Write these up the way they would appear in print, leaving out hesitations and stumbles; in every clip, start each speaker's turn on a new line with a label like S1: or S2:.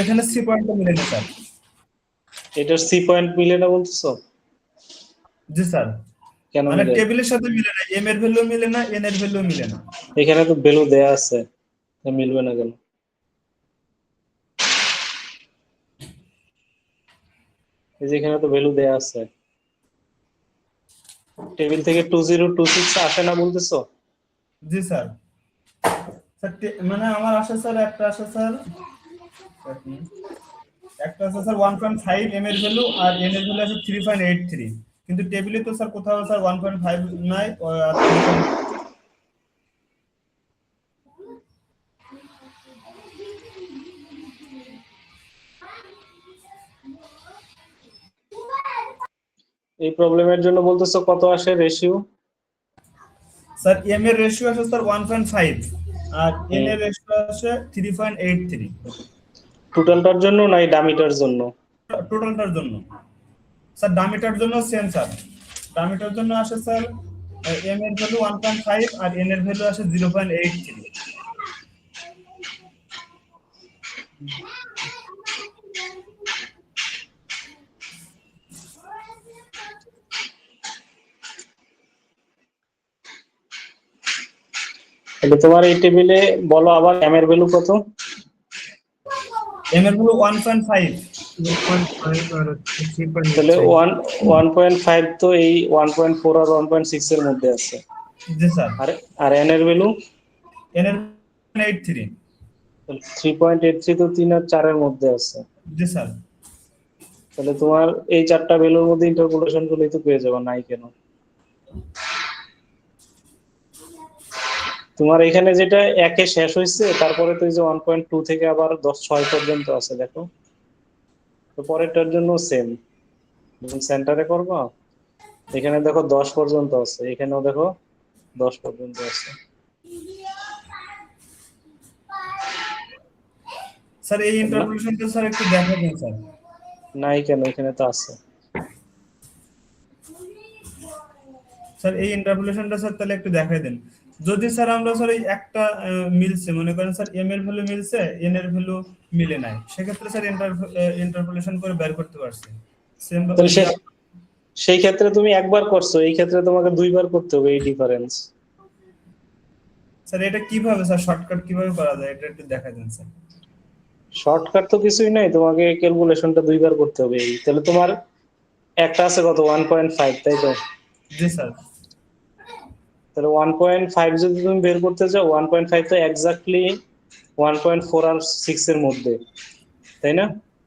S1: এখানে সি পয়েন্টটা মিলে না স্যার।
S2: এটার সি পয়েন্ট মিলে না বলতেছো?
S1: জি স্যার,
S2: কেন
S1: মানে
S2: মিলে?
S1: টেবিলের সাথে মিলে না, এম এর ভ্যালু মিলে না, এন এর ভ্যালু মিলে না।
S2: এখানে তো ভ্যালু দেয়া আছে, মিলবে না কেন? এই যে এখানে তো ভ্যালু দেয়া আছে, টেবিল থেকে 2026 আসে না বলতেছো?
S1: জি স্যার। স্যার মানে আমার আসে স্যার, একটা আসে স্যার, একটা আছে স্যার 1.5 এম এর ভ্যালু, আর এন এর ভ্যালু আছে 3.83, কিন্তু টেবিলে তো স্যার কোথাও স্যার 1.5 নাই আর 3.
S2: এই প্রবলেমের জন্য বলতেছো কত আসে রেশিও?
S1: স্যার এম এর রেশিও আছে স্যার 1.5, আর এন এর রেশিও আছে 3.83,
S2: টোটালটার জন্য না এই ডামিটার জন্য?
S1: টোটালটার জন্য। স্যার ডামিটার জন্য সেম স্যার, ডামিটার জন্য আসে স্যার এম এর ভ্যালু 1.5 আর এন এর ভ্যালু আসে 0.83।
S2: তাহলে তোমার এই টেবিলে বলো আবার এম এর ভ্যালু কত?
S1: এম এর ভ্যালু 1.5।
S3: 0.5 আর 3.8
S2: তাহলে
S3: চাই।
S2: 1.5 তো এই 1.4 আর 1.6 এর মধ্যে আছে।
S1: জি স্যার।
S2: আর আর এন এর ভ্যালু?
S1: এন এর 83।
S2: 3.83 তো 3 আর 4 এর মধ্যে আছে।
S1: জি স্যার।
S2: তাহলে তোমার এই চারটা ভ্যালুর মধ্যে ইন্টারপোলেশন করলেই তো পেয়ে যাবে, নাই কেন? তোমার এখানে যেটা একে শেষ হয়েছে, তারপরে তো এই যে 1.2 থেকে আবার 6 পর্যন্ত আছে, দেখো তো পরেরটার জন্য সেম। যখন সেন্টারে করবা, এখানে দেখো 10 পর্যন্ত আছে, এখানেও দেখো 10 পর্যন্ত আছে।
S1: স্যার এই ইন্টারপোলেশনটা স্যার একটু দেখা দিন স্যার।
S2: নাই কেন? এখানে তো আছে।
S1: স্যার এই ইন্টারপোলেশনটা স্যার তাহলে একটু দেখাই দেন। যদি স্যার আমরা স্যার এই একটা মিলছে, মনে করেন স্যার এম এর ভ্যালু মিলছে, এন এর ভ্যালু মিলে নাই, সেক্ষেত্রে স্যার ইন্টারপোলেশন করে বের করতে পারছি সেম
S2: তাহলে
S1: ওই যে।
S2: সেই ক্ষেত্রে তুমি একবার করছো, এই ক্ষেত্রে তোমাকে দুইবার করতে হবে, এই ডিফারেন্স।
S1: স্যার এটা কিভাবে স্যার শর্টকাট কিভাবে করা যায়, এটা একটু দেখাই দেন স্যার।
S2: শর্টকাট তো কিছুই নাই, তোমাকে ক্যালকুলেশনটা দুইবার করতে হবে। তাহলে তোমার একটা আছে কত, 1.5, তাই তো?
S1: জি স্যার।
S2: তাহলে 1.5 যদি তুমি বের করতে চাও, 1.5 তো এক্স্যাক্টলি 1.4 আর 6 এর মধ্যে, তাই না?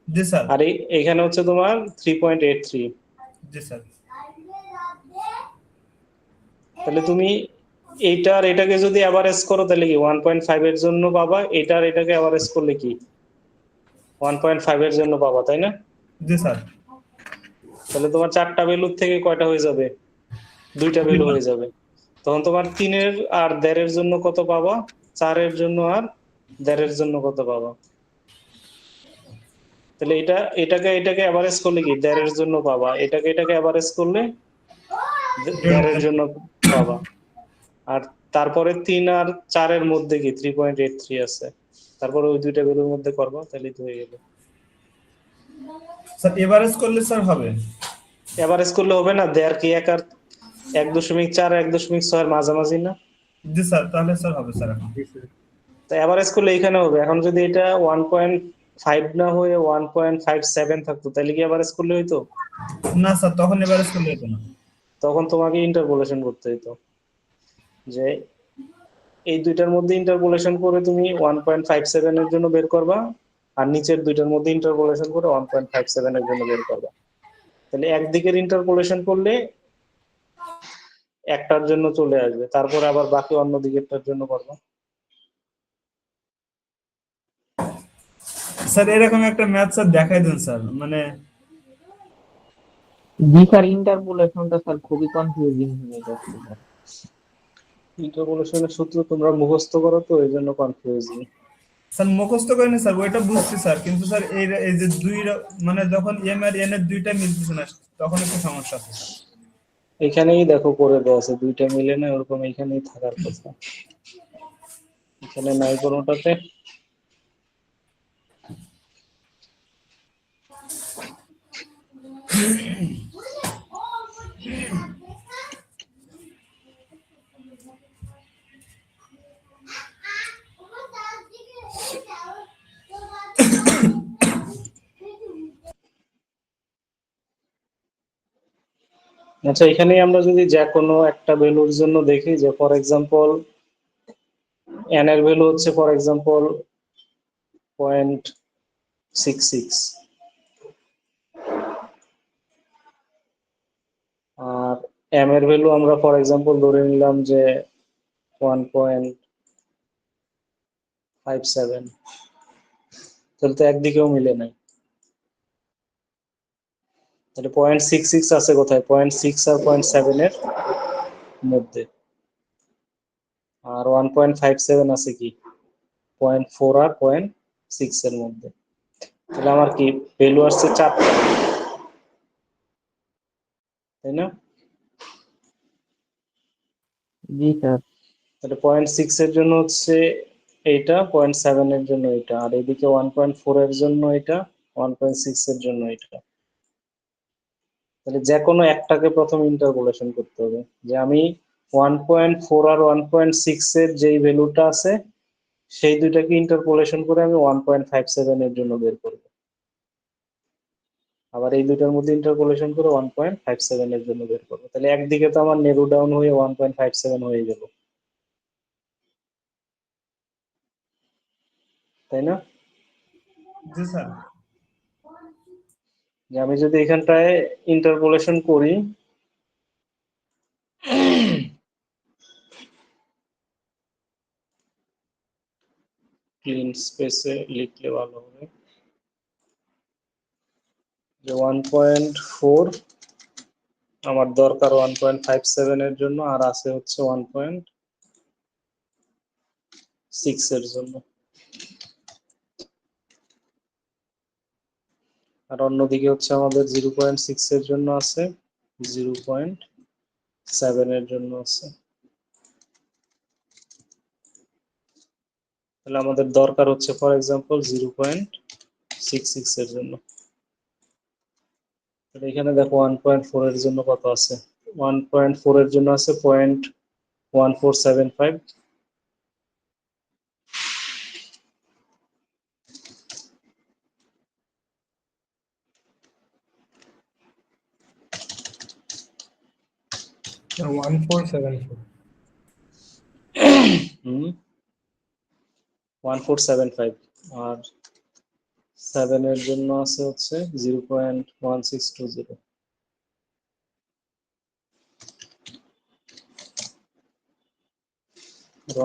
S1: জি স্যার।
S2: আর এখানে হচ্ছে তোমার 3.83।
S1: জি স্যার।
S2: তাহলে তুমি এইটা আর এটাকে যদি অ্যাভারেজ করো, তাহলে কি 1.5 এর জন্য পাবা, এটা আর এটাকে অ্যাভারেজ করলে কি 1.5 এর জন্য পাবা, তাই না?
S1: জি স্যার।
S2: তাহলে তোমার চারটা ভ্যালুর থেকে কয়টা হয়ে যাবে? দুইটা ভ্যালু হয়ে যাবে। তখন তোমার 3 আর 1.5 জন্য কত পাবা, 4 জন্য আর 1.5 জন্য কত পাবা। তাহলে এটাকে এভারেজ করলে কি 1.5 জন্য পাবা, এটাকে এভারেজ করলে 1.5 জন্য পাবা। আর তারপরে 3 আর 4 মধ্যে কি 3.83 আছে, তারপরে ওই দুইটা ভ্যালুর মধ্যে করবা, তাহলেই তো হয়ে গেল।
S1: স্যার এভারেজ করলে স্যার হবে?
S2: এভারেজ করলে হবে না, দেড় কি এক আর 1.4 1.6 এর মাঝামাঝি না?
S1: জি স্যার, তাহলে স্যার হবে স্যার এখন।
S3: জি স্যার।
S2: তো এভারেজ করলে এখানে হবে। এখন যদি এটা 1.5 না হয়ে 1.57 থাকতো, তাহলে কি এভারেজ করলে হইতো?
S1: না স্যার, তখন এভারেজ করলে হতো না।
S2: তখন তোমাকে ইন্টারপোলেশন করতে হতো, যে এই দুইটার মধ্যে ইন্টারপোলেশন করে তুমি 1.57 এর জন্য বের করবা, আর নিচের দুইটার মধ্যে ইন্টারপোলেশন করে 1.57 এর জন্য বের করবা। তাহলে একদিকের ইন্টারপোলেশন করলে একটার জন্য চলে আসবে, তারপরে আবার বাকি অন্য দিকেরটার জন্য করবা।
S1: স্যার এরকম একটা ম্যাথ স্যার দেখাই দেন স্যার, মানে
S4: জি স্যার, ইন্টারপোলেশনটা স্যার খুবই কনফিউজিং হয়ে যাচ্ছে স্যার।
S2: ইন্টারপোলেশনের সূত্র তোমরা মুখস্থ করো তো, এই জন্য কনফিউজিং।
S1: স্যার মুখস্থ করিনি স্যার, ওইটা বুঝছি স্যার, কিন্তু স্যার এই এই যে মানে যখন এম আর এন এর দুইটা মিলতেছে না, তখন একটু সমস্যা আছে স্যার।
S2: এখানেই দেখো করে দেওয়া আছে, দুইটা মিলে না, ওরকম এখানেই থাকার কথা, এখানে নাই কোনোটাতে। আচ্ছা, এখানে আমরা যদি যে কোনো একটা ভ্যালুর জন্য দেখি, যে ফর এক্সাম্পল n এর ভ্যালু হচ্ছে ফর এক্সাম্পল 0.66, আর m এর ভ্যালু আমরা ফর এক্সাম্পল ধরে নিলাম যে 1.57, তাহলে তো একদিকেও মিলে নাই। তাহলে 0.66 আছে কোথায়? 0.6 আর 0.7 এর মধ্যে। আর 1.57 আছে কি 0.4 আর 0.6 এর মধ্যে। তাহলে আমার কি ভ্যালু আসছে 4টা, তাই না?
S4: জি স্যার।
S2: তাহলে 0.6 এর জন্য হচ্ছে এইটা, 0.7 এর জন্য এটা, আর এদিকে 1.4 এর জন্য এটা, 1.6 এর জন্য এটা। তাহলে যে কোনো একটাকে প্রথম ইন্টারপোলেশন করতে হবে, যে আমি 1.4 আর 1.6 এর যেই ভ্যালুটা আছে সেই দুইটাকে ইন্টারপোলেশন করে আমি 1.57 এর জন্য বের করব, আবার এই দুইটার মধ্যে ইন্টারপোলেশন করে 1.57 এর জন্য বের করবো। তাহলে একদিকে তো আমার নেরো ডাউন হয়ে 1.57 হয়ে গেল, তাই না?
S1: জি স্যার।
S2: যে আমি যদি এখানটায় ইন্টারপোলেশন করি, ক্লিন স্পেসে লিখলে ভালো হবে, যে 1.4 আমার দরকার 1.57 এর জন্য, আর আছে হচ্ছে 1.6 এর জন্য, আর অন্যদিকে হচ্ছে আমাদের 0.6 এর জন্য আছে, 0.7 এর জন্য আছে। তাহলে আমাদের দরকার হচ্ছে ফর এক্সাম্পল 0.66 এর জন্য। তাহলে এখানে দেখো 1.4 এর জন্য কত আছে, 1.4 এর জন্য আছে 0.1475,
S3: No, 1474.
S2: 1475, আর 7 এর জন্য আছে হচ্ছে 0.1620।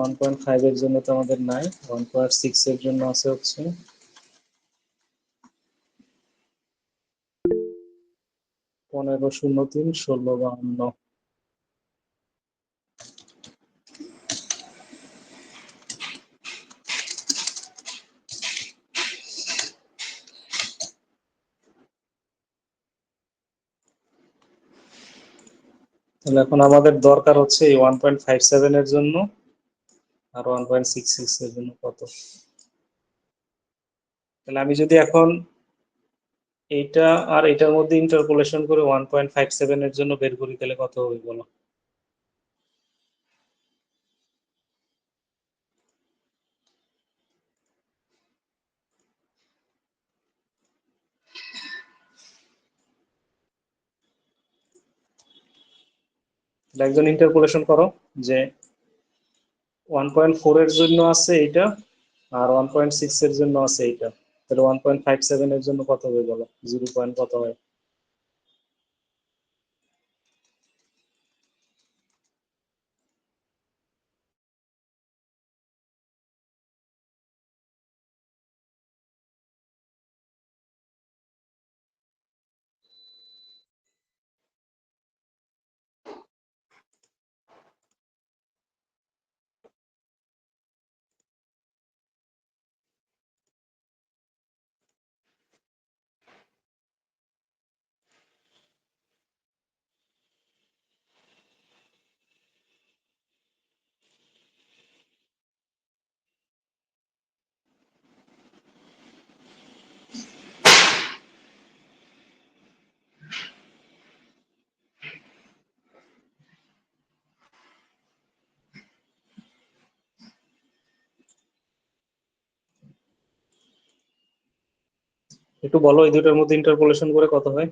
S2: 1.5 এর জন্য তো আমাদের নাই, 1.6 এর জন্য আছে হচ্ছে 1503 1652। তাহলে এখন আমাদের দরকার হচ্ছে এই 1.57 এর জন্য আর 1.66 এর জন্য কত। তাহলে আমি যদি এখন এইটা আর এটার মধ্যে ইন্টারপোলেশন করে 1.57 এর জন্য বের করি, তাহলে কত হবে বলো? তাহলে একজন ইন্টারপোলেশন করো, যে 1.4 এর জন্য আছে এইটা, আর 1.6 এর জন্য আছে এইটা, তাহলে 1.57 এর জন্য কত হবে বলো? 0 পয়েন্ট কত হয়? একটু বলো এই দুটার মধ্যে ইন্টারপোলেশন করে কত হয়?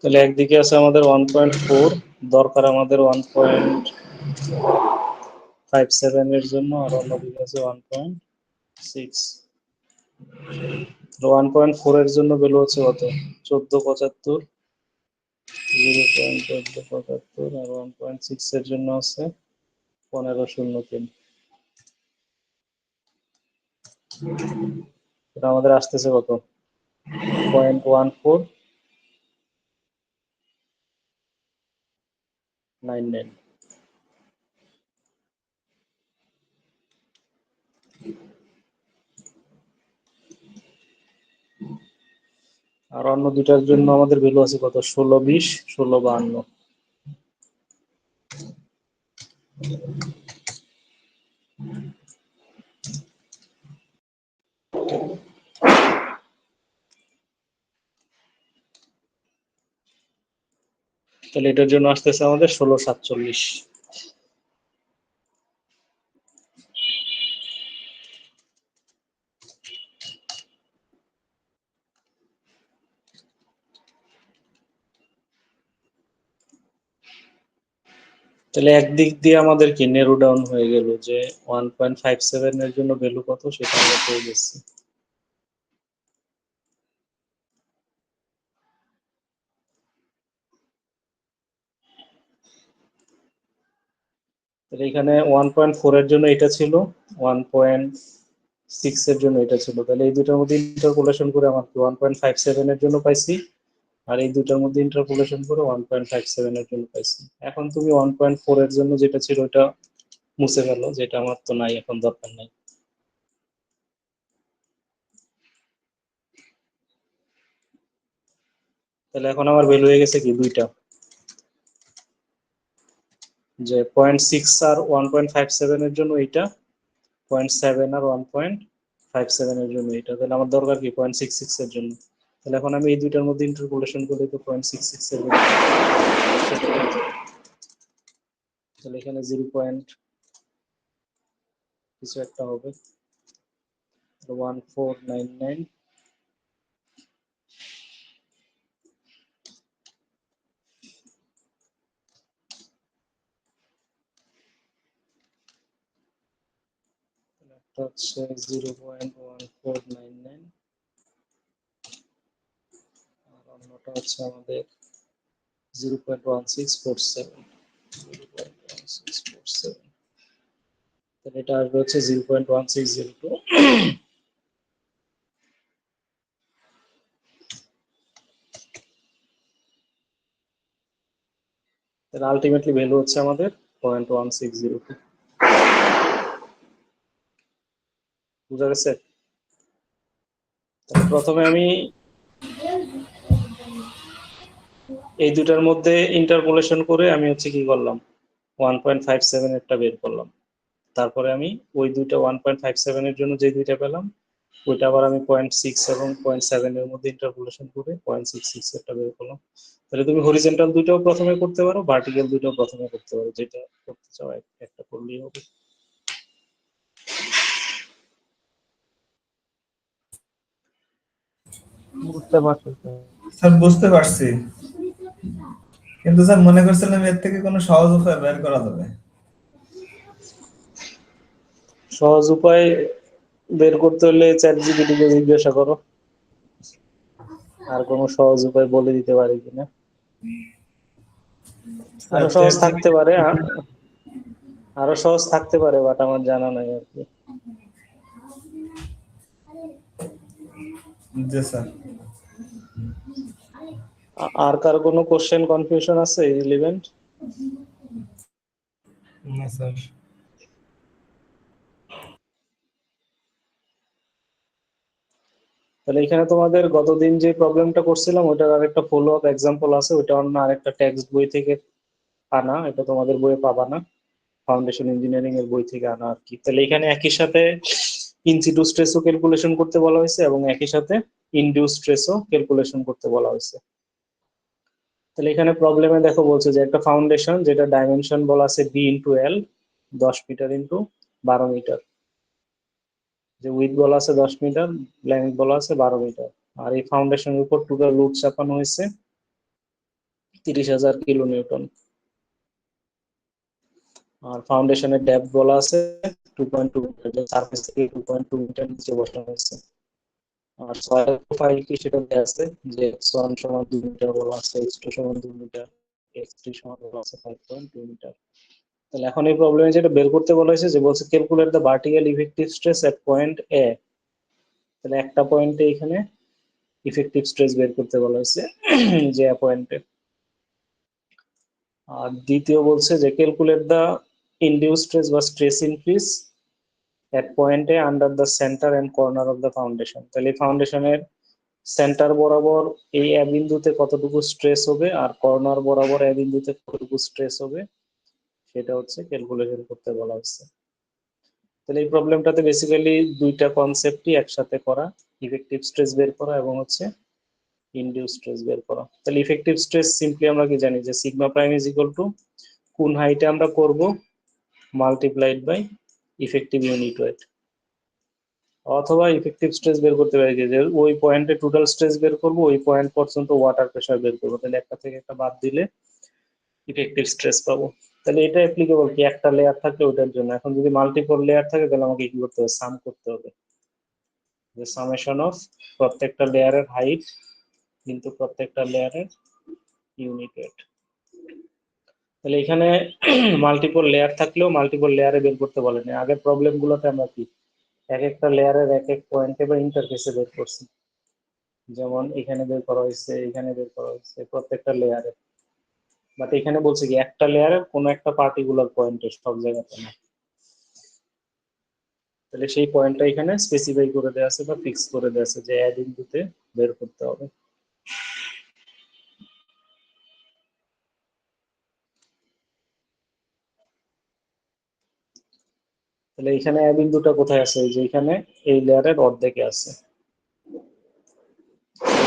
S2: তাহলে একদিকে আছে আমাদের 1.4, দরকার আমাদের 1.57 এর জন্য, আর অন্যদিকে আছে 1.6। 1.4 এর জন্য ভ্যালু হচ্ছে কত? 1475, 0.1475, আর 1.6 এর জন্য আছে 1503। এটা আমাদের আসতেছে কত? 0.1499। আর অন্য দুটার জন্য আমাদের ভ্যালু আছে কত? 1620, 1652। তাহলে এটার জন্য আসতেছে আমাদের 1647। তাহলে একদিক দিয়ে আমাদের কি নেরো ডাউন হয়ে গেল, যে 1.57 এর জন্য ভ্যালু কত সেটা আমরা পেয়ে গেছি। তাহলে এখানে 1.4 এর জন্য এটা ছিল, 1.6 এর জন্য এটা ছিল। তাহলে এই দুটার মধ্যে ইন্টারপোলেশন করে আমার 1.57 এর জন্য পাইছি, আর এই দুটার মধ্যে ইন্টারপোলেশন করে 1.57 এর জন্য পাইছি। এখন তুমি 1.4 এর জন্য যেটা ছিল ওটা মুছে ফেলো, যেটা আমার তো নাই, এখন দরকার নাই। তাহলে এখন আমার ভ্যালু হয়ে গেছে কি দুইটা, যে 0.6 আর 1.57 এর জন্য এইটা, 0.7 আর 1.57 এর জন্য এটা। তাহলে আমার দরকার কি 0.66 এর জন্য। তাহলে এখন আমি এই দুইটার মধ্যে ইন্টারপোলেশন করলে তো 0.66 এর ভ্যালু সেটা পেয়ে যাবো। তাহলে এখানে 0 পয়েন্ট কিছু একটা হবে, 1499। একটা হচ্ছে 0.1499, আর অন্যটা হচ্ছে আমাদের 0.1647। 0.1647, তাহলে এটা আসবে হচ্ছে 0.1602। তাহলে আলটিমেটলি ভ্যালু হচ্ছে আমাদের 0.1602। বুঝা গেছে? তাহলে প্রথমে আমি এই দুটার মধ্যে ইন্টারপোলেশন করে আমি হচ্ছে কি করলাম, 1.57 এরটা বের করলাম। তারপরে আমি ওই দুইটা 1.57 এর জন্য যে দুইটা পেলাম ওইটা আবার আমি 0.6 এবং 0.7 এর মধ্যে ইন্টারপোলেশন করে 0.66 এরটা বের করলাম। তাহলে তুমি হরিজন্টাল দুইটাও প্রথমে করতে পারো, ভার্টিক্যাল দুইটাও প্রথমে করতে পারো, যেটা করতে চাও একটা করলেই হবে।
S4: বুঝতে পারছো স্যার?
S1: স্যার বুঝতে পারছি, কিন্তু স্যার মনে করছিলাম এর থেকে কোনো সহজ উপায় বের করা যাবে।
S2: সহজ উপায় বের করতে হলে চ্যাট জিপিটি কে জিজ্ঞাসা করো, আর কোনো সহজ উপায় বলে দিতে পারি কিনা।
S1: স্যার
S2: আরো সহজ
S1: চ্যাট
S2: থাকতে পারে, আরো সহজ থাকতে পারে, বাট আমার জানা নাই আর কি।
S1: জি স্যার।
S2: আর কার কোনো কোশ্চেন কনফিউশন আছে রিলেভেন্ট?
S1: না স্যার।
S2: তাহলে এখানে তোমাদের গতদিন যে প্রবলেমটা করছিলাম ওটার আরেকটা ফলো আপ এক্সাম্পল আছে, ওটা অন্য আরেকটা টেক্সট বই থেকে আনা, এটা তোমাদের বইয়ে পাবা না, ফাউন্ডেশন ইঞ্জিনিয়ারিং এর বই থেকে আনা আর কি। তাহলে এখানে একই সাথে ইনসিটু স্ট্রেসও ক্যালকুলেশন করতে বলা হয়েছে এবং একই সাথে ইনডিউস স্ট্রেসও ক্যালকুলেশন করতে বলা হয়েছে। তাহলে এখানে প্রবলেমে দেখো বলছে যে একটা ফাউন্ডেশন যেটা ডাইমেনশন বলা আছে B into L, 10 metre into 12 metre, যে উইথ বলা আছে 10 মিটার, লেন্থ বলা আছে 12 মিটার, আর এই ফাউন্ডেশনের উপর টোটাল লোড চাপানো হয়েছে 30,000 কিলো নিউটন, আর ফাউন্ডেশনের ডেপথ বলা আছে 2.2 মিটার, যে সারফেস থেকে 2.2 মিটার নিচে বসানো হয়েছে। আর সয়েল প্রোফাইল কি সেটা দেওয়া আছে, যে x1 সমান 2 মিটার বলা আছে, x2 সমান 2 মিটার, x3 সমান বলা আছে 5.2 মিটার। তাহলে এখন এই প্রবলেমে যেটা বের করতে বলা হয়েছে, যে বলছে calculate the vertical effective stress at point A. তাহলে একটা পয়েন্টে এখানে ইফেক্টিভ স্ট্রেস বের করতে বলা হয়েছে যে পয়েন্টে। আর দ্বিতীয় বলছে যে ক্যালকুলেট দ্য ইনডিউস স্ট্রেস বা stress increase at point A under the center and corner of the foundation. তাহলে ফাউন্ডেশনের সেন্টার বরাবর এই এ বিন্দুতে কতটুকু স্ট্রেস হবে আর কর্নার বরাবর এ বিন্দুতে কতটুকু স্ট্রেস হবে সেটা হচ্ছে ক্যালকুলেশন করতে বলা হচ্ছে। তাহলে এই প্রবলেমটাতে বেসিক্যালি দুইটা কনসেপ্টই একসাথে করা, ইফেক্টিভ স্ট্রেস বের করা এবং হচ্ছে ইনডিউস স্ট্রেস বের করা। তাহলে ইফেক্টিভ স্ট্রেস সিম্পলি আমরা কি জানি, যে sigma prime is equal to কোন হাইটে আমরা করব multiplied by effective unit weight, অথবা ইফেক্টিভ স্ট্রেস বের করতে পারি যে ওই পয়েন্টে টোটাল স্ট্রেস বের করব, ওই পয়েন্ট পর্যন্ত ওয়াটার প্রেসার বের করবো, তাহলে একটা থেকে একটা বাদ দিলে ইফেক্টিভ স্ট্রেস পাবো। তাহলে এটা অ্যাপ্লিকেবল কি একটা লেয়ার থাকলে ওটার জন্য। এখন যদি মাল্টিপল লেয়ার থাকে তাহলে আমাকে কি করতে হবে, সাম করতে হবে, যে সামেশন অফ প্রত্যেকটা লেয়ারের হাইট কিন্তু প্রত্যেকটা লেয়ারের ইউনিট ওয়েট। তাহলে এখানে মাল্টিপল লেয়ার থাকলেও মাল্টিপল লেয়ারে বের করতে বলেনি। আগের প্রবলেম গুলোতে আমরা কি এক একটা লেয়ারের এক এক পয়েন্টে বা ইন্টারফেসে বের করছি, যেমন এখানে বের করা হয়েছে, এখানে বের করা হয়েছে প্রত্যেকটা লেয়ারে, বাট এখানে বলছে কি একটা লেয়ারের কোনো একটা পার্টিকুলার পয়েন্টে, সব জায়গাতে না। তাহলে সেই পয়েন্টটা এখানে স্পেসিফাই করে দেওয়া আছে বা ফিক্স করে দেওয়া আছে যে এ বিন্দুতে বের করতে হবে। তাহলে এখানে এ বিন্দুটা কোথায় আছে, যে এখানে এই লেয়ারের অর্ধেকে আছে।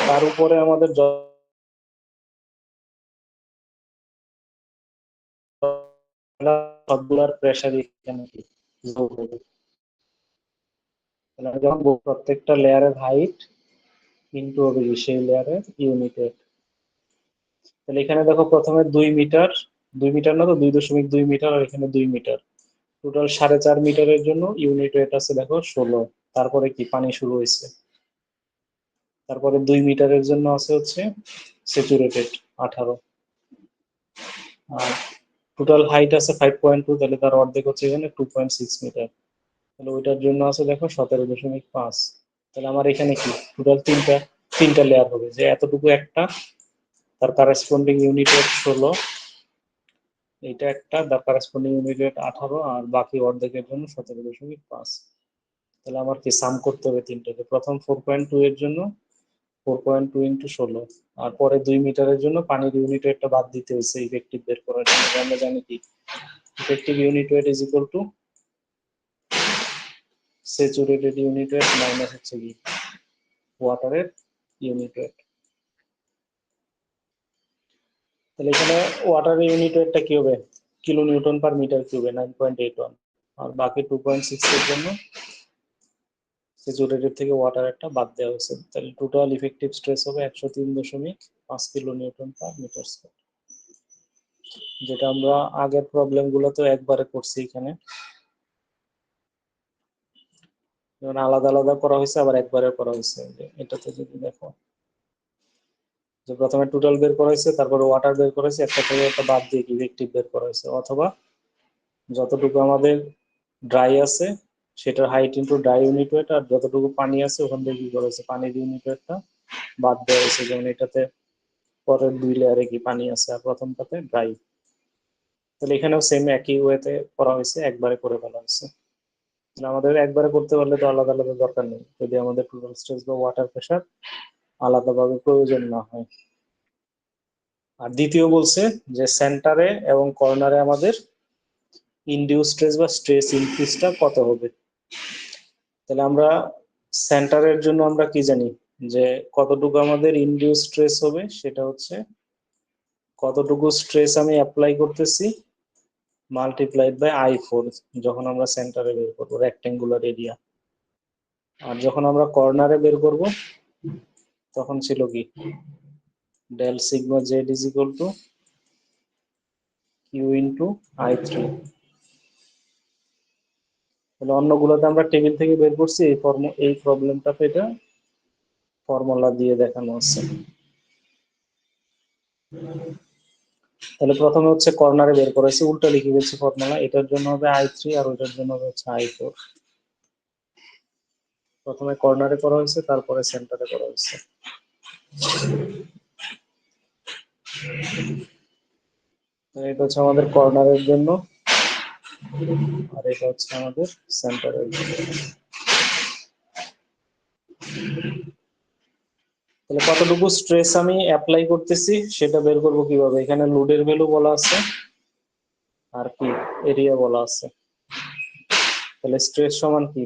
S2: তার উপরে আমাদের সবগুলার প্রেসার এখানে কি যোগ হবে। তাহলে আমি যখন বলবো প্রত্যেকটা লেয়ারের হাইট ইনটু হবে সেই লেয়ারের ইউনিট ওয়েট। তাহলে এখানে দেখো প্রথমে 2 মিটার, 2 মিটার না তো 2.2 মিটার, আর এখানে 2 মিটার, টোটাল 4.5 মিটারের জন্য ইউনিট ওয়েট আছে দেখো 16। তারপরে কি পানি শুরু হয়েছে, তারপরে 2 মিটারের জন্য আছে হচ্ছে স্যাচুরেটেড 18, আর টোটাল হাইট আছে 5.2, তাহলে তার অর্ধেক হচ্ছে এখানে 2.6 মিটার, তাহলে ওইটার জন্য আছে দেখো 17.5। তাহলে আমার এখানে কি টোটাল তিনটা লেয়ার হবে, যে এতটুকু একটা, তার কারেসপন্ডিং ইউনিট ওয়েট 16, এইটা একটা, তার কারেসপন্ডিং ইউনিট ওয়েট 18, আর বাকি অর্ধেকের জন্য 17.5। তাহলে আমার কি সাম করতে হবে তিনটাকে, প্রথম 4.2 এর জন্য 4.2 ইন্টু 16, আর পরে 2 মিটারের জন্য পানির ইউনিট ওয়েটটা বাদ দিতে হয়েছে ইফেক্টিভ বের করার জন্য। আমরা জানি কি effective unit wait is equal two saturated unit wait minus হচ্ছে কি ওয়াটারের ইউনিট ওয়েট। তাহলে এখানে ওয়াটারের ইউনিট ওয়েটটা কি হবে, কিলো নিউটন পার মিটার কিউবে 9.81, আর বাকি 2.6 এর জন্য স্যাচুরেটেড থেকে ওয়াটার একটা বাদ দেওয়া হয়েছে। তাহলে টোটাল ইফেক্টিভ স্ট্রেস হবে 103.5 kilo newton per metre square, যেটা আমরা আগের প্রবলেম গুলোতে একবারে করছি। এখানে যেমন আলাদা আলাদা করা হয়েছে আবার একবারে করা হয়েছে। এটাতে যদি দেখো যে প্রথমে টোটাল বের করা হয়েছে, তারপরে ওয়াটার বের করা হয়েছে, একটা থেকে একটা বাদ দিয়ে ইফেক্টিভ বের করা হয়েছে, অথবা যতটুকু আমাদের ড্রাই আছে সেটার height into dry unit weight, আর যতটুকু পানি আছে ওখান থেকে কি করা হয়েছে পানির ইউনিট ওয়েটটা বাদ দেওয়া হয়েছে। যেমন এটাতে পরের 2 লেয়ারে কি পানি আছে আর প্রথমটাতে ড্রাই। তাহলে এখানেও সেম একই ওয়েতে করা হয়েছে, একবারে করে ফেলা হয়েছে। আমাদের একবারে করতে পারলে তো আলাদা আলাদা দরকার নেই, যদি আমাদের টোটাল স্ট্রেস বা ওয়াটার প্রেশার আলাদাভাবে প্রয়োজন না হয়। আর দ্বিতীয় বলছে যে সেন্টারে এবং কর্নারে আমাদের ইনডিউস স্ট্রেস বা স্ট্রেস ইনক্রিজটা কত হবে। তাহলে আমরা সেন্টারের জন্য আমরা কি জানি যে কতটুকু আমাদের ইনডিউস স্ট্রেস হবে, সেটা হচ্ছে কতটুকু স্ট্রেস আমি অ্যাপ্লাই করতেছি মাল্টিপ্লাইড বাই I4 যখন আমরা সেন্টারে বের করবো রেক্টেঙ্গুলার এরিয়া। আর যখন আমরা কর্নারে বের করব তখন ছিল কি del sigma Z is equal to Q into I3। তাহলে অন্যগুলোতে আমরা টেবিল থেকে বের করছি, এই প্রবলেমটাতে এটা ফর্মুলা দিয়ে দেখানো আছে। তাহলে প্রথমে হচ্ছে কর্নারে বের করেছি, উল্টা লিখে গেছি ফর্মুলা, এটার জন্য হবে I3 আর ওইটার জন্য হবে হচ্ছে I4। প্রথমে কর্নারে করা হয়েছে, তারপরে সেন্টারে করা হয়েছে। এটা হচ্ছে আমাদের কর্নারের জন্য, আর এটা হচ্ছে আমাদের সেন্টারের জন্য। তাহলে কতটুকু স্ট্রেস আমি অ্যাপ্লাই করতেছি সেটা বের করবো কিভাবে, এখানে লোডের ভ্যালু বলা আছে আর কি এরিয়া বলা আছে। তাহলে স্ট্রেস সমান কি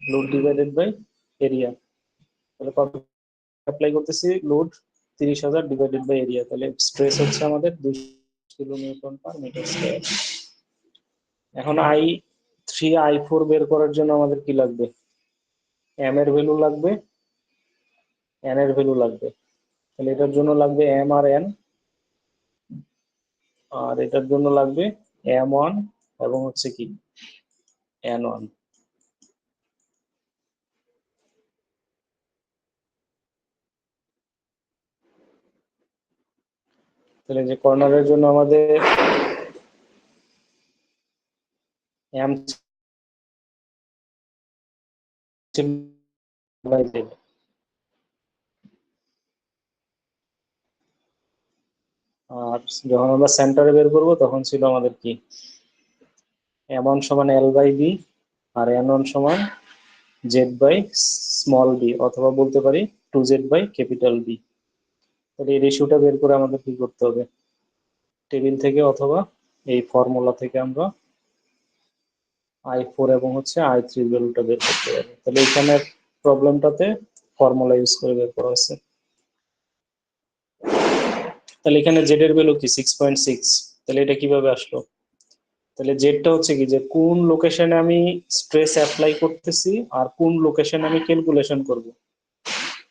S2: লোড ডিভাইডেড বাই এরিয়া। তাহলে কত অ্যাপ্লাই করতেছি, লোড 30,000 ডিভাইডেড বাই এরিয়া, তাহলে স্ট্রেস হচ্ছে আমাদের 200 কিলোনিউটন পার মিটার স্কয়ার। এখন I3 I4 বের করার জন্য আমাদের কি লাগবে, এম এর ভ্যালু লাগবে, এন এর ভ্যালু লাগবে। তাহলে এটার জন্য লাগবে এম আর এন, আর এটার জন্য লাগবে M1 এবং হচ্ছে কি N1। তাহলে যে কর্নারের জন্য আমাদের M বাই জেড, আর যখন আমরা সেন্টারে বের করব তখন ছিল আমাদের কি M1 সমান L by B R N1 সমান জেড বাই স্মল বি, অথবা বলতে পারি 2Z বাই ক্যাপিটাল বি। তাহলে এই রেশিওটা বের করে আমাদের কি করতে হবে, টেবিল থেকে অথবা এই ফর্মুলা থেকে আমরা I4 এবং হচ্ছে I3 ভ্যালুটা বের করতে পারি। তাহলে এখানে প্রবলেমটাতে ফর্মুলা ইউজ করে বের করা হয়েছে। তাহলে এখানে জেড এর ভ্যালু কি 6.6। তাহলে এটা কিভাবে আসলো, তাহলে জেডটা হচ্ছে কি যে কোন লোকেশনে আমি স্ট্রেস অ্যাপ্লাই করতেছি আর কোন লোকেশনে আমি ক্যালকুলেশন করব,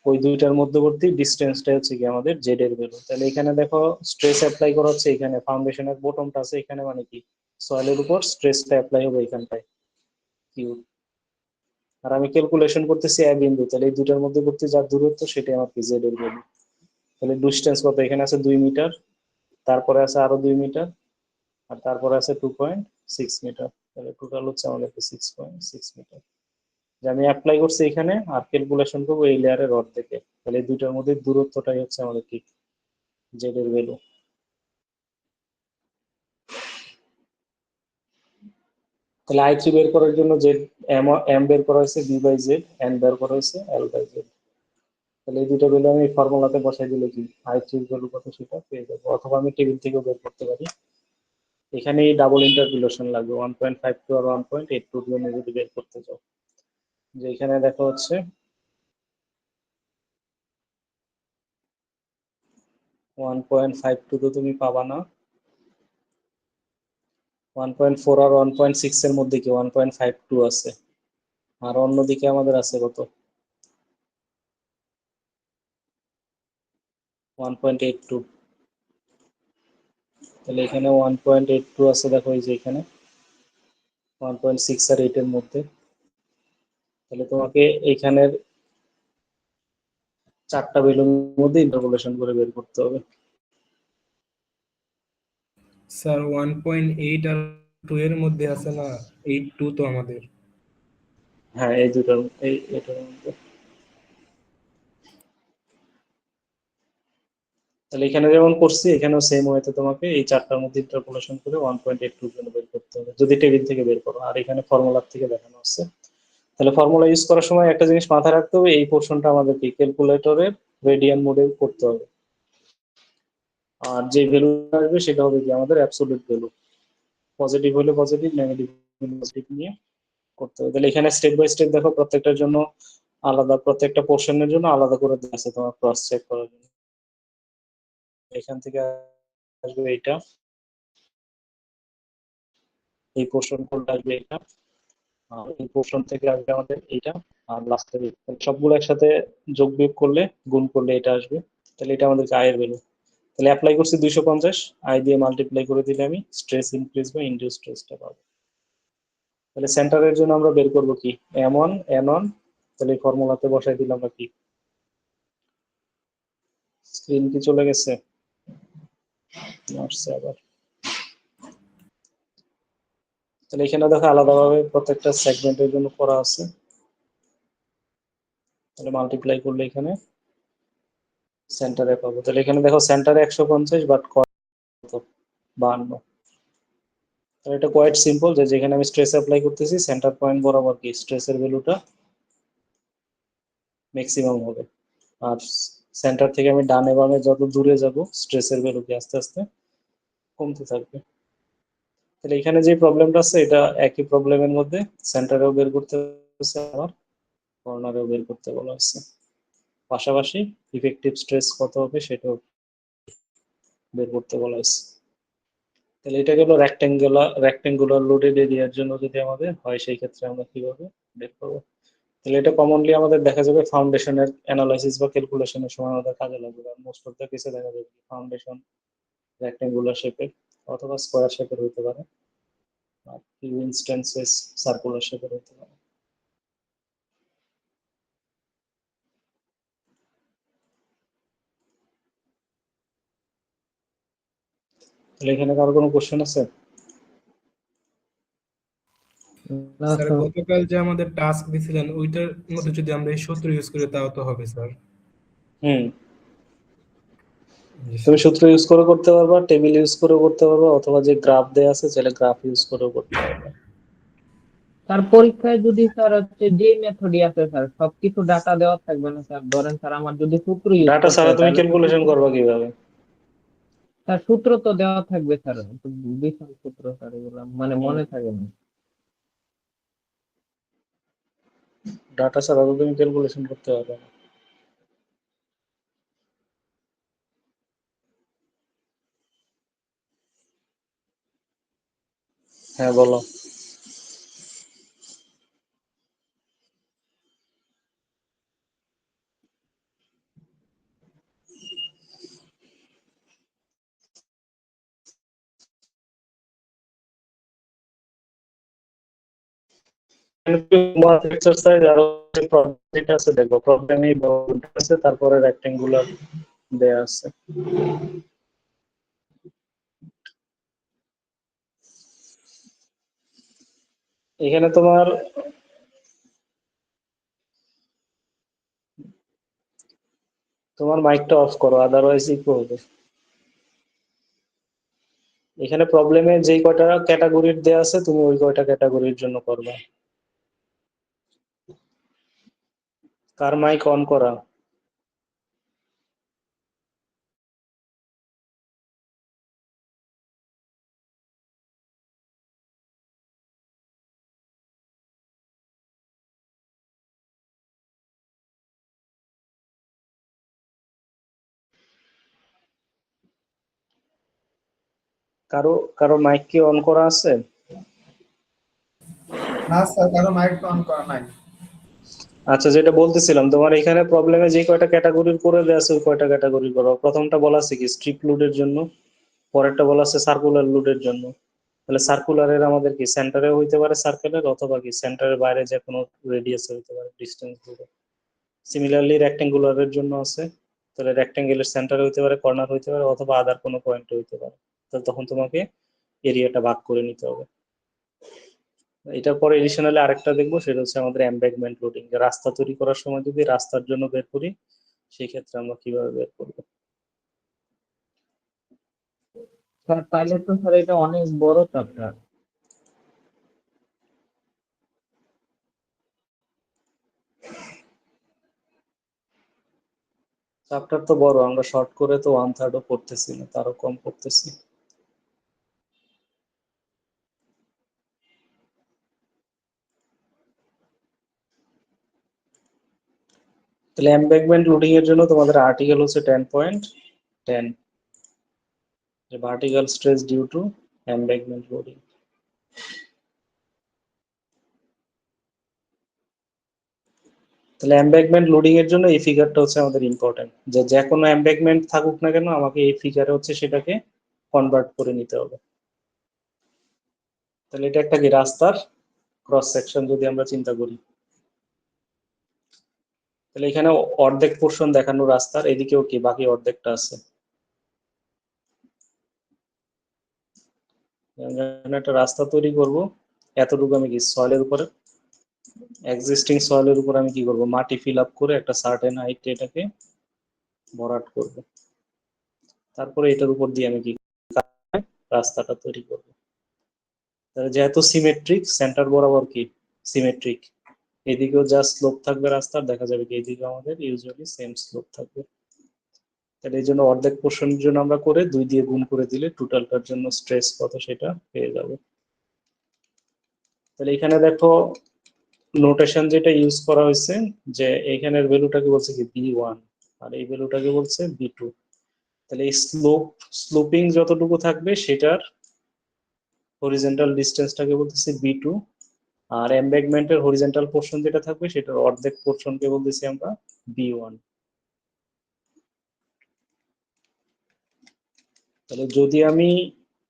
S2: ওই দুইটার মধ্যবর্তী ডিসটেন্সটা হচ্ছে কি আমাদের জেড এর ভ্যালু। তাহলে এখানে দেখো স্ট্রেস অ্যাপ্লাই করা হচ্ছে এখানে, ফাউন্ডেশনের বটমটা আছে এখানে, মানে কি সয়েলের উপর স্ট্রেসটা অ্যাপ্লাই হবে এখানটায় কিউ। আর আমি ক্যালকুলেশন করতেছি এ বিন্দু, তাহলে এই দুটার মধ্যবর্তী যার দূরত্ব সেটাই আমার কি জেড এর ভ্যালু। তাহলে ডিসটেন্স কত, এখানে আছে 2 মিটার, তারপরে আছে আরো 2 মিটার, আর তারপরে আছে 2.6 মিটার। তাহলে টোটাল হচ্ছে আমাদের 6.6 মিটার যে আমি অ্যাপ্লাই করছি এখানে, আর ক্যালকুলেশন করবো এই লেয়ারের অর্ধেকে। তাহলে এই দুইটার মধ্যে দূরত্বটাই হচ্ছে আমাদের কি জেড এর ভ্যালু। তাহলে I3 বের করার জন্য জেড এম বের করা হয়েছে বি বাই জেড, এন বের করা হয়েছে এল বাই জেড। তাহলে এই দুটো ভ্যালু আমি ফর্মুলাতে বসাই দিলে কি I3 ভ্যালু কত সেটা পেয়ে যাবো, অথবা আমি টেবিল থেকেও বের করতে পারি। এখানে ডাবল ইন্টারপোলেশন লাগবে 1.52 আর 1.82 জন্য যদি বের করতে চাও। যে এখানে দেখা হচ্ছে 1.52 তো তুমি পাবা না, 1.4 আর 1.6 এর মধ্যে কি 1.52 আছে, আর অন্যদিকে আমাদের আছে কত 1.82। তাহলে এখানে 1.82 আছে, দেখো এই যে এখানে 1.6 আর 8 এর মধ্যে। তাহলে তোমাকে এখানের চারটা ভ্যালুর মধ্যে ইন্টারপোলেশন করে বের করতে হবে।
S3: স্যার 1.8 আর 2 এর মধ্যে আছে না, 8.2 তো আমাদের।
S2: হ্যাঁ এই দুটোর এটার মধ্যে। তাহলে এখানে যেমন করছি এখানেও সেম ওয়েতে তোমাকে এই চারটার মধ্যে ইন্টারপোলেশন করে 1.82 এর জন্য বের করতে হবে যদি টেবিল থেকে বের করো, আর এখানে ফর্মুলার থেকে দেখানো হচ্ছে। তাহলে ফর্মুলা ইউজ করার সময় একটা জিনিস মাথায় রাখতে হবে, এই পোর্শনটা আমাদেরকে ক্যালকুলেটরের রেডিয়ান মোডে করতে হবে, আর যে ভ্যালু আসবে সেটা হবে কি আমাদের অ্যাবসলিউট ভ্যালু, পজিটিভ হলে পজিটিভ, নেগেটিভ হলে নেগেটিভ নিয়ে করতে হবে। তাহলে এখানে স্টেপ বাই স্টেপ দেখো প্রত্যেকটার জন্য আলাদা, প্রত্যেকটা পোর্শনের জন্য আলাদা করে দেওয়া আছে তোমার ক্রস চেক করার জন্য। এখান থেকে আসবে এইটা, এই পোর্শন কোডটা আসবে এটা, আর এই পোর্শন থেকে আসবে আমাদের এইটা, আর লাস্টে সবগুলো একসাথে যোগ বিয়োগ করলে গুণ করলে এটা আসবে। তাহলে এটা আমাদের আয়ের ভ্যালু। তাহলে অ্যাপ্লাই করছি 250, আই দিয়ে মাল্টিপ্লাই করে দিলে আমি স্ট্রেস ইনক্রিজ বা ইনডিউস স্ট্রেসটা পাবো। তাহলে সেন্টারের জন্য আমরা বের করব কি m1 n1, তাহলে এই ফর্মুলাতে বসাই দিলাম আমরা কি, স্ক্রিন কি চলে গেছে? আসছে আবার। তাহলে এখানে দেখো আলাদাভাবে প্রত্যেকটা সেগমেন্টের জন্য করা আছে, তাহলে মাল্টিপ্লাই করলে এখানে সেন্টারে পাবো। তাহলে এখানে দেখো সেন্টারে 150 বাট কত 52। তাহলে এটা কোয়াইট সিম্পল, যে যেখানে আমি স্ট্রেস অ্যাপ্লাই করতেছি সেন্টার পয়েন্ট বরাবর কি স্ট্রেসের ভ্যালুটা ম্যাক্সিমাম হবে, আর সেন্টার থেকে আমি ডানে বামে যত দূরে যাব স্ট্রেসের ভ্যালু কি আস্তে আস্তে কমতে থাকবে। তাহলে এখানে যে প্রবলেমটা আছে এটা একই প্রবলেমের মধ্যে সেন্টারেও বের করতে হচ্ছে, আবার কর্নারেও বের করতে বলা হচ্ছে, পাশাপাশি ইফেক্টিভ স্ট্রেস কত হবে সেটাও বের করতে বলা হচ্ছে। তাহলে এটা গেল রেক্টেঙ্গুলার লোডেড এরিয়ার জন্য যদি আমাদের হয় সেই ক্ষেত্রে আমরা কিভাবে বের করবো। তাহলে এটা কমনলি আমাদের দেখা যাবে ফাউন্ডেশনের অ্যানালাইসিস বা ক্যালকুলেশনের সময় আমাদের কাজে লাগবে, কারণ মোস্ট অফ দ্য কেসে দেখা যাবে ফাউন্ডেশন রেক্টেঙ্গুলার শেপের অথবা স্কোয়ার শেপের হতে পারে, আর ফিউ ইনস্ট্যান্সেস সার্কুলার শেপের হতে পারে। তাহলে এখানে কারো কোনো কোশ্চেন আছে?
S4: না
S3: স্যার
S4: স্যার,
S3: গতকাল যে আমাদের টাস্ক দিছিলেন ওইটার মধ্যে যদি আমরা এই সূত্র ইউজ করি তাও তো হবে স্যার।
S2: হুম,
S3: জি
S2: তুমি
S3: স্যার।
S2: সূত্র ইউজ করে করতে পারবা, টেবিল ইউজ করে করতে পারবা, অথবা যে গ্রাফ দেয়া আছে চাইলে গ্রাফ ইউজ করেও করতে পারবা।
S4: স্যার পরীক্ষায় যদি স্যার হচ্ছে যে মেথডই আছে স্যার সবকিছু ডাটা দেওয়া থাকবে না স্যার, ধরেন স্যার আমার যদি সূত্র ইউজ
S2: ডাটা
S4: করতে
S2: ছাড়া
S4: হয়
S2: তুমি
S4: তাহলে তো
S2: ক্যালকুলেশন
S4: সূত্র,
S2: করবা কিভাবে?
S4: স্যার সূত্র তো দেওয়া থাকবে স্যার, তো বিশাল সূত্র স্যার, এগুলো মানে মনে থাকে না।
S2: ডাটা ছাড়া তো তুমি ক্যালকুলেশন করতে পারবে না। হ্যাঁ বলো। এক্সারসাইজ আরো প্রবলেম আছে, দেখো প্রবলেমে আছে তারপরে রেক্টেঙ্গুলার দেয়া আছে। এখানে তোমার তোমার মাইকটা অফ করো, আদারওয়াইজ ইকো হবে। এখানে প্রবলেমে যেই কয়টা ক্যাটাগরির দেয়া আছে তুমি ওই কয়টা ক্যাটাগরির জন্য করবা। কার মাইক অন করা? কারো কারো মাইক কি অন করা আছে?
S1: না স্যার, কারো মাইক অন করা নাই।
S2: আচ্ছা, যেটা বলতেছিলাম তোমার এখানে প্রবলেমে যে কয়টা ক্যাটাগরির করে দেয়া আছে ওই কয়টা ক্যাটাগরি করো। প্রথমটা বলা আছে কি স্ট্রিপ লোডের জন্য, পরেরটা বলা আছে সার্কুলার লোডের জন্য। তাহলে সার্কুলারের আমাদের কি সেন্টারে হইতে পারে সার্কেলের, অথবা কি সেন্টারের বাইরে যে কোনো রেডিয়াসে হইতে পারে ডিসটেন্স দূরে। সিমিলারলি রেক্টেঙ্গুলারের জন্য আছে, তাহলে রেক্টেঙ্গেলের সেন্টারে হইতে পারে, কর্নার হইতে পারে, অথবা আদার কোনো পয়েন্টে হইতে পারে। তাহলে তখন তোমাকে এরিয়াটা ভাগ করে নিতে হবে। এটার পরে এডিশনালি আরেকটা দেখবো, সেটা হচ্ছে আমাদের এমব্যাঙ্কমেন্ট লোডিং। রাস্তা তৈরি করার সময় যদি রাস্তার জন্য বের করি সেই ক্ষেত্রে আমরা কিভাবে বের করবো।
S4: স্যার তাইলে তো স্যার এটা অনেক বড় চ্যাপ্টার।
S2: চ্যাপ্টার তো বড়, আমরা শর্ট করে তো 1/3 পড়তেছি না, তারও কম পড়তেছি। তাহলে এমব্যাকমেন্ট লোডিং এর জন্য তোমাদের আর্টিকেল হচ্ছে 10.10, যে vertical stress due to embankment loading. তাহলে এমব্যাকমেন্ট লোডিং এর জন্য এই ফিগারটা হচ্ছে আমাদের ইম্পর্টেন্ট, যে যে কোনো এমব্যাকমেন্ট থাকুক না কেন আমাকে এই ফিগারে হচ্ছে সেটাকে কনভার্ট করে নিতে হবে। তাহলে এটা একটা কি রাস্তার ক্রস সেকশন যদি আমরা চিন্তা করি, তাহলে এখানে অর্ধেক পোর্শন দেখানো রাস্তার, এদিকেও কি বাকি অর্ধেকটা আছে। আমরা একটা রাস্তা তৈরি করব, এতটুকু আমি কি সয়েলের উপরে, এক্সিস্টিং সয়েলের উপর আমি কি করব, মাটি ফিল আপ করে একটা সার্টেন হাইটে এটাকে ভরাট করব, তারপরে এটার উপর দিয়ে আমি কি রাস্তাটা তৈরি করব। তাহলে যেহেতু সিমেট্রিক, সেন্টার বরাবর কি সিমেট্রিক, এদিকেও যা স্লোপ থাকবে রাস্তার, দেখা যাবে কি এদিকে আমাদের ইউজুয়ালি সেম স্লোপ থাকবে। তাহলে এই জন্য অর্ধেক পোর্শনের জন্য আমরা করে 2 দিয়ে গুণ করে দিলে টোটালটার জন্য স্ট্রেস কত সেটা পেয়ে যাবে। তাহলে এখানে দেখো নোটেশন যেটা ইউজ করা হয়েছে, যে এখানের ভ্যালুটাকে বলছে কি B1 আর এই ভ্যালুটাকে বলছে B2। তাহলে এই স্লোপিং যতটুকু থাকবে সেটার হরিজন্টাল ডিসটেন্সটাকে বলতেছি B2, আর এমব্যাকমেন্টের হরিজন্টাল পোর্শন যেটা থাকবে সেটার অর্ধেক পোর্শনকে বলতেছি আমরা B1। তাহলে যদি আমি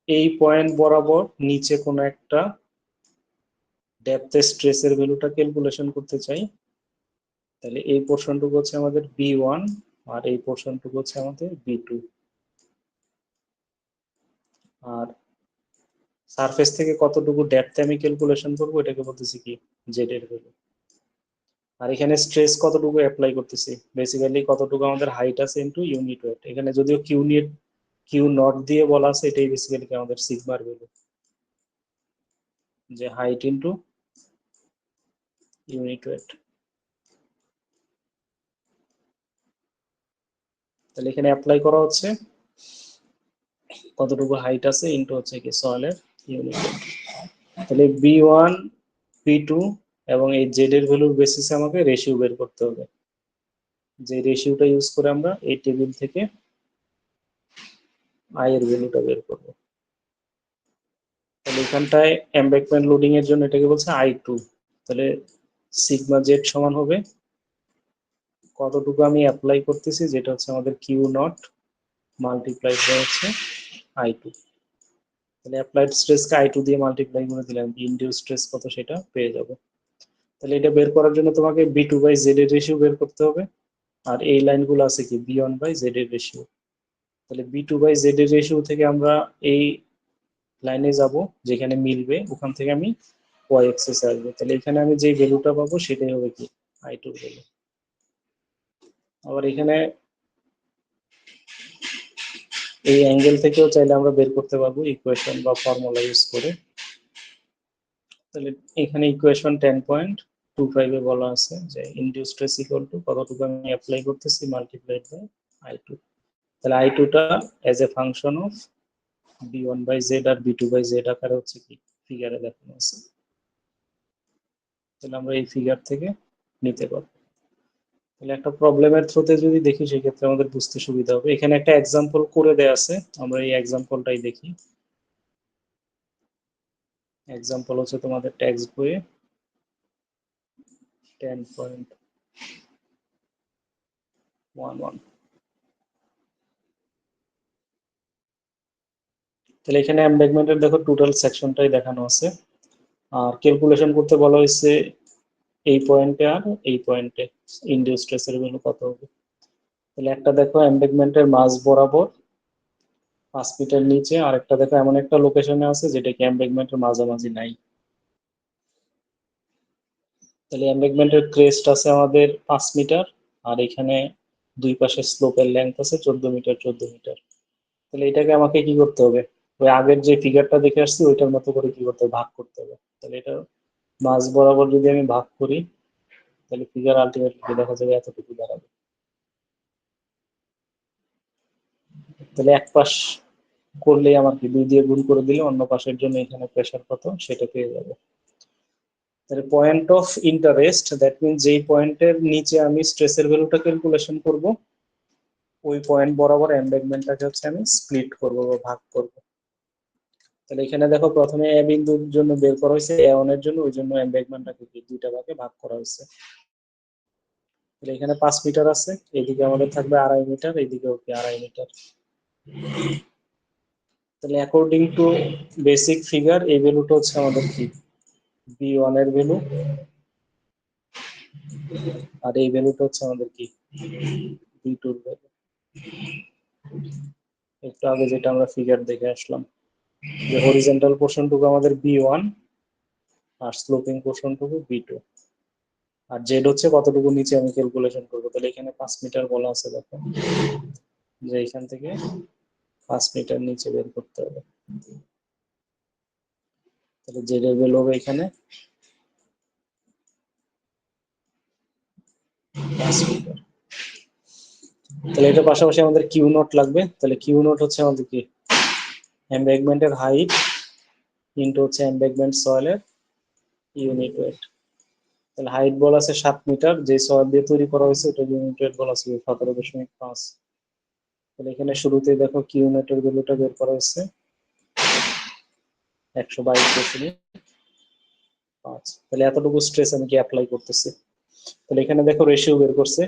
S2: এই পয়েন্ট বরাবর নিচে কোনো একটা ডেপথে স্ট্রেসের ভ্যালুটা ক্যালকুলেশন করতে চাই, তাহলে এই পোর্শনটুকু হচ্ছে আমাদের B1 আর এই পোর্শনটুকু হচ্ছে আমাদের B2। আর সারফেস থেকে কতটুকু ডেপথে আমি ক্যালকুলেশন করবো এটাকে বলতেছি কি জেড এর ভ্যালু। আর এখানে স্ট্রেস কতটুকু অ্যাপ্লাই করতেছি, বেসিক্যালি কতটুকু আমাদের হাইট আছে ইনটু ইউনিট ওয়েট। এখানে যদিও কিউ নট দিয়ে বলা আছে, এটাই বেসিক্যালি আমাদের সিগমার ভ্যালু, যে হাইট ইনটু ইউনিট ওয়েট। তাহলে এখানে অ্যাপ্লাই করা হচ্ছে কতটুকু হাইট আছে ইনটু হচ্ছে কি সয়েলের ইউনিট ওয়েট। তাহলে B1 B2 এবং এই জেড এর ভ্যালুর বেসিসে আমাকে রেশিও বের করতে হবে, যে রেশিওটা ইউজ করে আমরা এই টেবিল থেকে আই এর ভ্যালুটা বের করব। তাহলে এখানটায় এমব্যাকমেন্ট লোডিং এর জন্য এটাকে বলছে I2। তাহলে সিগমা জেড সমান হবে কতটুকু আমি অ্যাপ্লাই করতেছি, যেটা হচ্ছে আমাদের কিউ নট মাল্টিপ্লাইড বাই হচ্ছে I2। তাহলে অ্যাপ্লাইড স্ট্রেসকে I2 দিয়ে মাল্টিপ্লাই করে দিলাম, ইনডিউস স্ট্রেস কত সেটা পেয়ে যাব। তাহলে এটা বের করার জন্য তোমাকে B2 বাই জেড এর রেশিও বের করতে হবে, আর এই লাইনগুলো আছে কি B1 বাই জেড এর রেশিও। তাহলে B2 বাই জেড এর রেশিও থেকে আমরা এই লাইনে যাব, যেখানে মিলবে ওখান থেকে আমি ওয়াই এক্সিসে আসবো। তাহলে এখানে আমি যে ভ্যালুটা পাবো সেটাই হবে কি I2 এর ভ্যালু। আবার এখানে এই অ্যাঙ্গেল থেকেও চাইলে আমরা বের করতে পারবো ইকুয়েশন বা ফর্মুলা ইউজ করে। তাহলে এখানে ইকুয়েশন 10.25 এ বলা আছে যে ইনডিউস স্ট্রেস ইকুয়াল টু কতটুকু আমি অ্যাপ্লাই করতেছি মাল্টিপ্লাইড বাই I2। তাহলে I2 টা as a function of B1 by Z আর B2 বাই জেড আকারে হচ্ছে কি ফিগারে দেখানো আছে। তাহলে আমরা এই ফিগার থেকে নিতে পারবো। তাহলে একটা প্রবলেমের থ্রুতে যদি দেখি সেক্ষেত্রে আমাদের বুঝতে সুবিধা হবে। এখানে একটা এক্সাম্পল করে দেয়া আছে, আমরা এই এক্সাম্পলটাই দেখি। এক্সাম্পল হচ্ছে তোমাদের টেক্সট বইয়ে 10.11। তাহলে এখানে এমব্যাকমেন্টের দেখো টোটাল সেকশনটাই দেখানো আছে, আর ক্যালকুলেশন করতে বলা হয়েছে এই পয়েন্টে আর এই পয়েন্টে ইনডিউস স্ট্রেসের ভ্যালু কত হবে। তাহলে একটা দেখো এমব্যাকমেন্টের মাঝ বরাবর 5 মিটার নিচে, আর একটা দেখো এমন একটা লোকেশনে আছে যেটা কি এমব্যাকমেন্টের মাঝামাঝি নাই। তাহলে এমব্যাকমেন্টের ক্রেস্ট আছে আমাদের 5 মিটার, আর এখানে দুই পাশে স্লোপের লেন্থ আছে 14 মিটার 14 মিটার। তাহলে এটাকে আমাকে কি করতে হবে, ওই আগের যে ফিগারটা দেখে আসছি ওইটার মতো করে কি করতে হবে, ভাগ করতে হবে। তাহলে এটা মাঝ বরাবর যদি আমি ভাগ করি তাহলে ফিগার আলটিমেটলি দেখা যাবে এতটুকু দাঁড়াবে। তাহলে এক পাশ করলেই আমার কি 2 দিয়ে গুণ করে দিলে অন্য পাশের জন্য এখানে প্রেসার কত সেটা পেয়ে যাবে। তাহলে point of interest, that means যেই পয়েন্টের নিচে আমি স্ট্রেসের ভ্যালুটা ক্যালকুলেশন করব ওই পয়েন্ট বরাবর এমব্যাকমেন্টটাকে হচ্ছে আমি স্প্লিট করব বা ভাগ করব। তাহলে এখানে দেখো প্রথমে এ বিন্দুর জন্য বের করা হয়েছে A1 এর জন্য, ওই জন্য এমব্যাকমেন্টটাকে দুইটা ভাগে ভাগ করা হয়েছে। তাহলে এখানে 5 মিটার আছে, এদিকে আমাদের থাকবে 2.5 মিটার, এইদিকেও কি 2.5 মিটার। তাহলে অ্যাকর্ডিং টু বেসিক ফিগার এই ভ্যালুটা হচ্ছে আমাদের কি B1 এর ভ্যালু, আর এই ভ্যালুটা হচ্ছে আমাদের কি B2 এর ভ্যালু। একটু আগে যেটা আমরা ফিগার দেখে আসলাম যে হরিজন্টাল পোর্শনটুকু আমাদের B1 আর স্লোপিং পোর্শনটুকু B2, আর জেড হচ্ছে কতটুকু নিচে আমি ক্যালকুলেশন করবো। তাহলে এখানে 5 মিটার বলা আছে, দেখো যে এখান থেকে 5 মিটার নিচে বের করতে হবে। তাহলে জেড এর ভ্যালু হবে এখানে 5 মিটার। তাহলে এটার পাশাপাশি আমাদের কিউ নট লাগবে। তাহলে কিউ নট হচ্ছে আমাদের কি এমব্যাকমেন্টের হাইট ইনটু হচ্ছে এমব্যাকমেন্ট সয়েলের ইউনিট ওয়েট। তাহলে হাইট বলা আছে 7 মিটার, যে সয়েল দিয়ে তৈরি করা হয়েছে ওটা ইউনিট ওয়েট বলা আছে 17.5। তাহলে এখানে শুরুতেই দেখো কিউ নটের ভ্যালুটা বের করা হয়েছে 122.5। তাহলে এতটুকু স্ট্রেস আমি কি অ্যাপ্লাই করতেছি। তাহলে এখানে দেখো রেশিও বের করছে,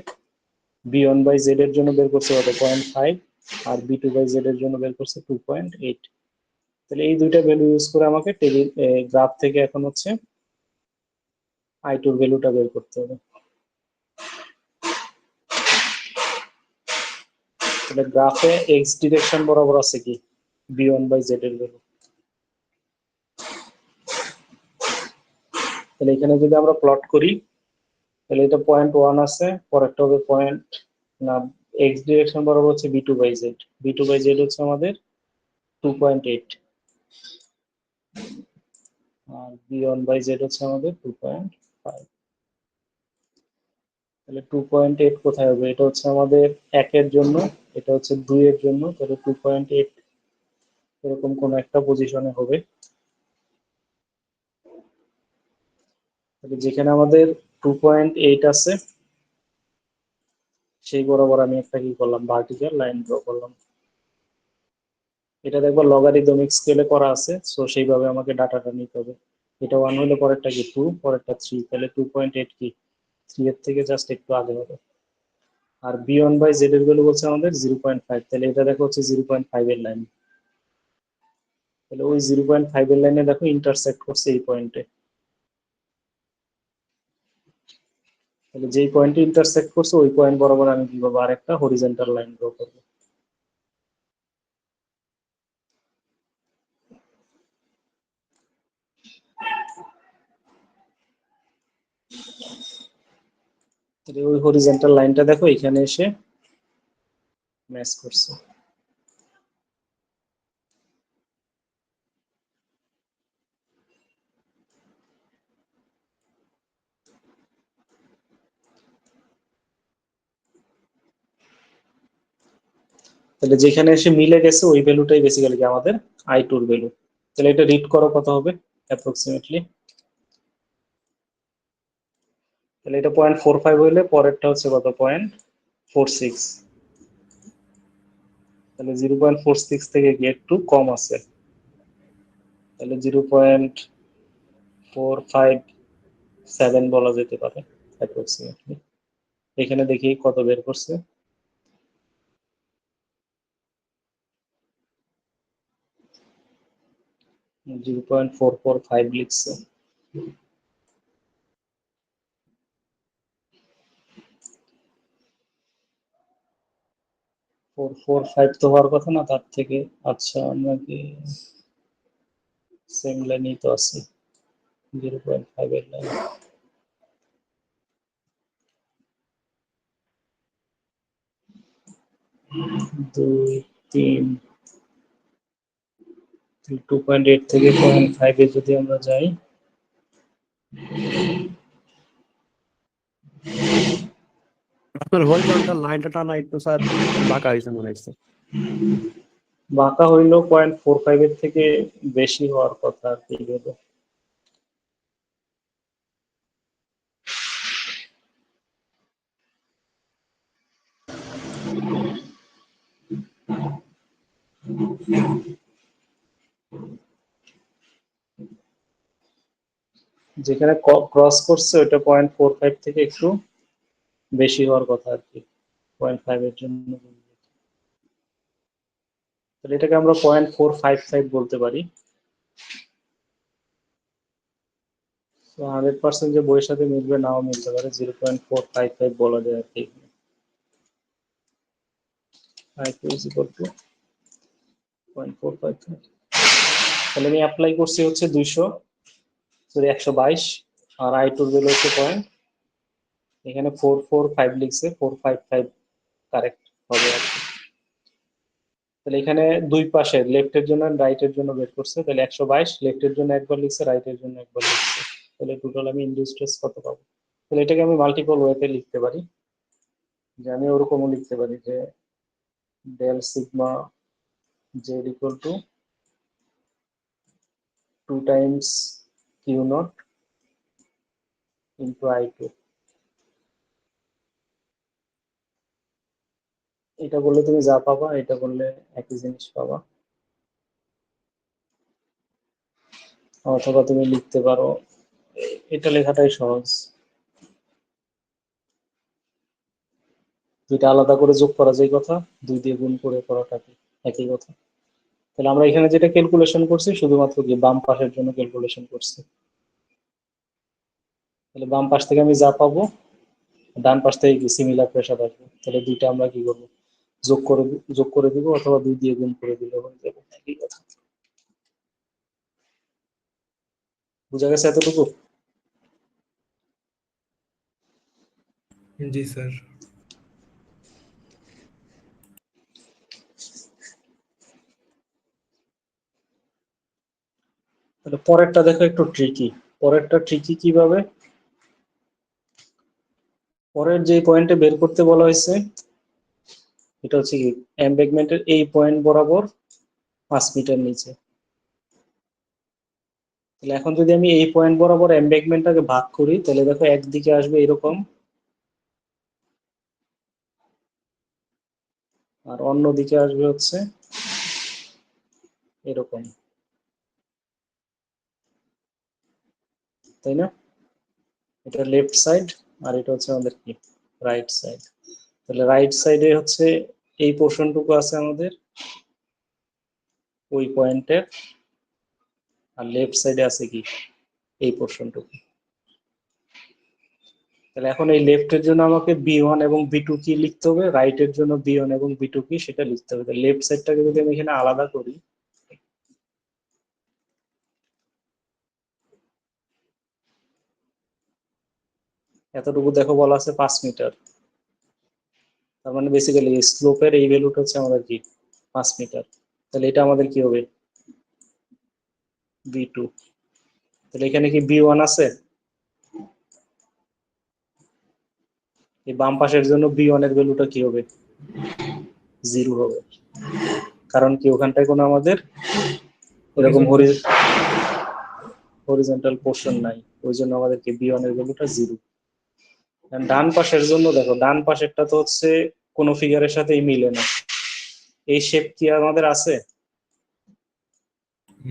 S2: B1/Z এর জন্য বের করছে কত 0.5, আর B2/Z এর জন্য বের করছে 2.8। তাহলে এই দুইটা ভ্যালু ইউজ করে আমাকে টেবিল গ্রাফ থেকে এখন হচ্ছে I2 এর ভ্যালুটা বের করতে হবে। তাহলে গ্রাফে এক্স ডিরেকশন বরাবর আছে কি B1/Z এর ভ্যালু। তাহলে এখানে যদি আমরা প্লট করি তাহলে এটা 0.1 আছে, পরেরটা হবে পয়েন্ট না, এক্স ডিরেকশন বরাবর হচ্ছে B2/Z, B2/Z হচ্ছে আমাদের 2.8, আর B1/Z হচ্ছে আমাদের 2.5। তাহলে 2.8 কোথায় হবে, এটা হচ্ছে আমাদের 1 এর জন্য, এটা হচ্ছে 2 এর জন্য, তাহলে 2.8 এরকম কোন একটা পজিশনে হবে। তাহলে যেখানে আমাদের 2.8 আছে সেই বরাবর আমি একটা কি করলাম ভার্টিক্যাল লাইন ড্র করলাম। এটা দেখবো লগারিদমিক স্কেলে করা আছে, সো সেইভাবে আমাকে ডাটাটা নিতে হবে। এটা 1 হলে পরেরটা কি 2, পরেরটা 3, তাহলে 2.8 কি 3 এর থেকে জাস্ট একটু আগে হবে। আর B1/Z এর ভ্যালু বলছে আমাদের 0.5, তাহলে এটা দেখো হচ্ছে 0.5 এর লাইন। তাহলে ওই 0.5 এর লাইনে দেখো ইন্টারসেক্ট করছে এই পয়েন্টে। তাহলে যেই পয়েন্টে ইন্টারসেক্ট করছে ওই পয়েন্ট বরাবর আমি কি করবো আরেকটা হরিজন্টাল লাইন ড্র করবো। তাহলে ওই হরিজন্টাল লাইনটা দেখো এখানে এসে ম্যাচ করছে। তাহলে যেখানে এসে মিলে গেছে ওই ভ্যালুটাই বেসিক্যালি কি আমাদের I2 এর ভ্যালু। তাহলে এটা রিড করো কত হবে অ্যাপ্রক্সিমেটলি। তাহলে এটা 0.45 হইলে পরেরটা হচ্ছে কত 0.46। তাহলে 0.46 থেকে কি একটু কম আছে, তাহলে 0.457 বলা যেতে পারে অ্যাপ্রক্সিমেটলি। এখানে দেখি কত বের করছে, 0.445 লিখছে। 445 তো হওয়ার কথা না তার থেকে। আচ্ছা আমরা কি সেম লাইনেই তো আছি, 0.5 এর লাইন। 2, 3, 2.8 থেকে 0.5 এ যদি আমরা যাই,
S5: আপনার হরিজন্টাল লাইনটা টানা একটু স্যার বাঁকা হয়েছে মনে হচ্ছে।
S2: বাঁকা হইলো 0.45 এর থেকে বেশি হওয়ার কথা আর কি ভেবে। যেখানে ক্রস করছে ওটা 0.45 থেকে একটু বেশি হওয়ার কথা আর কি, 0.5 এর জন্য। তাহলে এটাকে আমরা 0.455 বলতে পারি। 100% যে বইয়ের সাথে মিলবে নাও মিলতে পারে, 0.455 বলা যায় আর কি। I2 is equal to 0.455। তাহলে আমি অ্যাপ্লাই করছি হচ্ছে 122, আর I2 এর ভ্যালু হচ্ছে পয়েন্ট, এখানে 445 লিখছে, 455 কারেক্ট হবে আর কি। তাহলে এখানে দুই পাশে লেফটের জন্য রাইটের জন্য বের করছে, তাহলে 122 লেফটের জন্য একবার লিখছে, রাইটের জন্য একবার লিখছে, তাহলে টোটাল আমি ইনডিউসড স্ট্রেস কত পাবো। তাহলে এটাকে আমি মাল্টিপল ওয়েতে লিখতে পারি, যে আমি ওরকমও লিখতে পারি যে del sigma Z equal to 2 times Q naught into I2। এটা বললে তুমি যা পাবা, এটা বললে একই জিনিস পাবা। অথবা তুমি লিখতে পারো, এটা লেখাটাই সহজ, দুইটা আলাদা করে যোগ করা যায় কথা, 2 দিয়ে গুণ করে করাটা একই কথা। তাহলে আমরা এখানে যেটা ক্যালকুলেশন করছি শুধুমাত্র কি বাম পাশের জন্য ক্যালকুলেশন করছি। তাহলে বাম পাশ থেকে আমি যা পাবো, ডান পাশ থেকে কি সিমিলার প্রেসার আসবে, তাহলে দুইটা আমরা কি করবো, যোগ করে দিব, অথবা 2 দিয়ে গুণ করে দিলে হয়ে যাবে, একই কথা। বুঝা গেছে এতটুকু?
S3: জি স্যার।
S2: তাহলে পরেরটা দেখো একটু ট্রিকি। পরেরটা ট্রিকি কিভাবে, পরের যে পয়েন্টে বের করতে বলা হয়েছে এটা হচ্ছে কি এমবেগমেন্টের এই পয়েন্ট বরাবর 5 মিটার নিচে। তাহলে এখন যদি আমি এই পয়েন্ট বরাবর এমবেগমেন্টটাকে ভাগ করি, তাহলে দেখো একদিকে আসবে এরকম, আর অন্য দিকে আসবে হচ্ছে এরকম, তাই না? এটা লেফট সাইড, আর এটা হচ্ছে আমাদের কি রাইট সাইড। তাহলে রাইট সাইডে হচ্ছে এই পোর্শনটুকু আছে আমাদের ওই পয়েন্টের, আর লেফট সাইডে আছে কি এই পোর্শনটুকু। তাহলে এখন এই লেফটের জন্য আমাকে B1 এবং B2 কি লিখতে হবে, রাইটের জন্য B1 এবং B2 কি সেটা লিখতে হবে। লেফট সাইডটাকে যদি আমি এখানে আলাদা করি, এতটুকু দেখো বলা আছে 5 মিটার, তার মানে বেসিক্যালি স্লোপের এই ভ্যালুটা হচ্ছে আমাদের কি 5 মিটার। তাহলে এটা আমাদের কি হবে B2। তাহলে এখানে কি B1 আছে, এই বাম পাশের জন্য B1 এর ভ্যালুটা কি হবে 0 হবে, কারণ কি ওখানটায় কোনো আমাদের এরকম হরিজন্টাল পোর্শন নাই, ওই জন্য আমাদের কি B1 এর ভ্যালুটা 0। ডান পাশের জন্য দেখো, ডান পাশেরটা তো হচ্ছে কোনো ফিগারের সাথেই মিলে না, এই শেপ কি আমাদের আছে,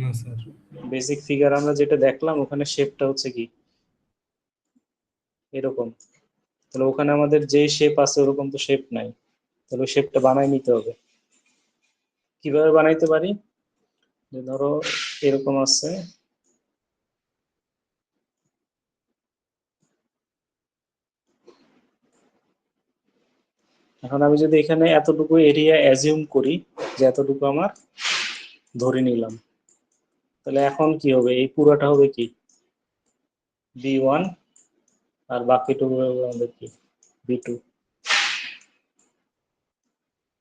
S3: না স্যার।
S2: বেসিক ফিগার আমরা যেটা দেখলাম ওখানে শেপটা হচ্ছে কি এরকম। তাহলে ওখানে আমাদের যে শেপ আছে ওরকম তো শেপ নাই, তাহলে শেপটা বানাই নিতে হবে। কিভাবে বানাইতে পারি, যে ধরো এরকম আছে, এখন আমি যদি এখানে এতটুকু এরিয়া অ্যাজিউম করি যে এতটুকু আমার ধরে নিলাম, তাহলে এখন কি হবে, এই পুরোটা হবে কি B1, আর বাকিটুকু হবে আমাদের কি B2।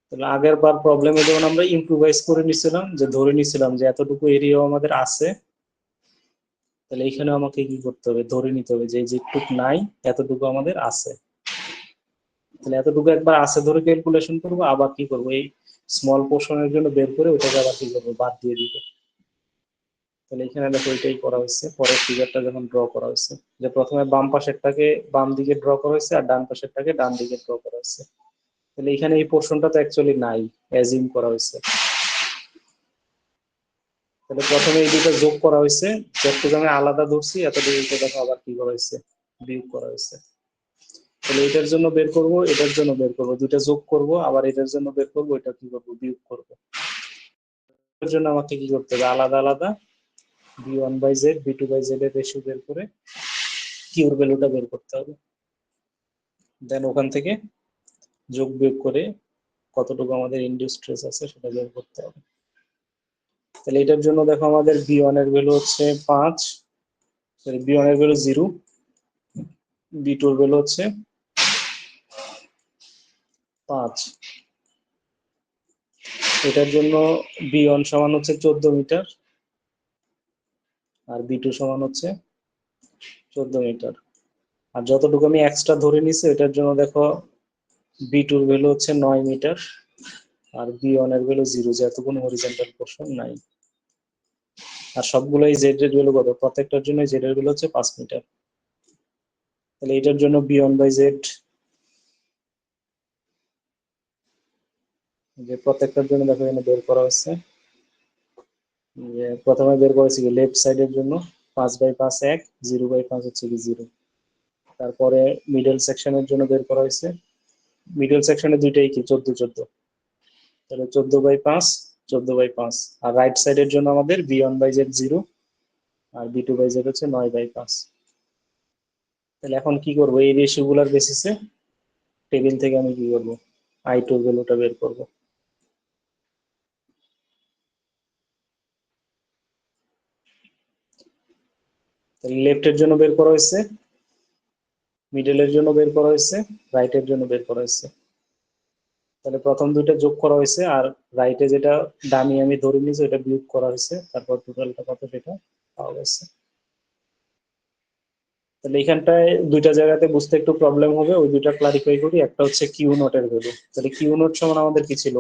S2: তাহলে আগের বার প্রবলেমে যেমন আমরা ইম্প্রোভাইজ করে নিছিলাম, যে ধরে নিছিলাম যে এতটুকু এরিয়াও আমাদের আছে, তাহলে এখানে আমাকে কি করতে হবে, ধরে নিতে হবে যে যেটুকু নাই এতটুকু আমাদের আছে। তাহলে এতটুকু একবার আছে ধরে ক্যালকুলেশন করবো, আবার কি করবো এই স্মল পোর্শনের জন্য বের করে ওটাকে আবার কি করবো, বাদ দিয়ে দিব। তাহলে এখানে দেখো এটাই করা হয়েছে, পরের ফিগারটা যখন ড্র করা হয়েছে, যে প্রথমে বাম পাশেরটাকে বাম দিকে ড্র করা হয়েছে আর ডান পাশেরটাকে ডান দিকে ড্র করা হয়েছে। তাহলে এখানে এই পোর্শনটা তো অ্যাকচুয়ালি নাই, অ্যাজিউম করা হয়েছে। তাহলে প্রথমে এই দুটো যোগ করা হয়েছে, যতটুকু আমি আলাদা ধরছি এতটুকু দেখো আবার কি করা হয়েছে, বিয়োগ করা হয়েছে। তাহলে এটার জন্য বের করব, এটার জন্য বের করব, দুটো যোগ করব, আবার এটার জন্য বের করব, এটা কি করব, বিয়োগ করব। এর জন্য আমাকে কি করতে হবে, আলাদা আলাদা b1/z b2/z এর রেশিও বের করে কিউর ভ্যালুটা বের করতে হবে। দেন ওখান থেকে যোগ বিয়োগ করে কতটুকু আমাদের ইনডিউস স্ট্রেস আছে সেটা বের করতে হবে। তাহলে এটার জন্য দেখো আমাদের b1 এর ভ্যালু হচ্ছে 5, সরি b1 এর ভ্যালু 0, b2 এর ভ্যালু হচ্ছে 5। এটার জন্য b1 সমান হচ্ছে 14 মিটার আর b2 সমান হচ্ছে 14 মিটার। আর যতটুকু আমি এক্সট্রা ধরে নিছি এটার জন্য দেখো b2 এর ভ্যালু হচ্ছে 9 মিটার আর b1 এর ভ্যালু 0, যেহেতু কোনো হরিজন্টাল পোর্শন নাই। আর সবগুলোই জেড এর ভ্যালু কত, প্রত্যেকটার জন্য জেড এর ভ্যালু হচ্ছে 5 মিটার। তাহলে এটার জন্য b1/z, যে প্রত্যেকটার জন্য দেখো এখানে বের করা হচ্ছে, যে প্রথমে বের করেছি কি লেফট সাইডের জন্য 5/5 1, 0/5 হচ্ছে কি 0। তারপরে মিডল সেকশনের জন্য বের করা হয়েছে, মিডল সেকশনে দুইটাই কি 14 তাহলে 14/5 14/5। আর রাইট সাইডের জন্য আমাদের b1/z 0 আর b2/z হচ্ছে 9/5। তাহলে এখন কি করব, এই রেশিওগুলোর বেসিসে টেবিল থেকে আমি কি করব, i2 ভ্যালুটা বের করব। তাহলে লেফটের জন্য বের করা হয়েছে, মিডলের জন্য বের করা হয়েছে, রাইটের জন্য বের করা হয়েছে। তাহলে প্রথম দুইটা যোগ করা হয়েছে আর রাইটে যেটা ডামি আমি ধরে নিয়েছি ওটা বিয়োগ করা হয়েছে, তারপর টোটালটা কত সেটা পাওয়া গেছে। তাহলে এখানটায় দুইটা জায়গাতে বুঝতে একটু প্রবলেম হবে, ওই দুইটা ক্লারিফাই করি। একটা হচ্ছে কিউ নোটের ভ্যালু। তাহলে কিউ নোট সমান আমাদের কি ছিল,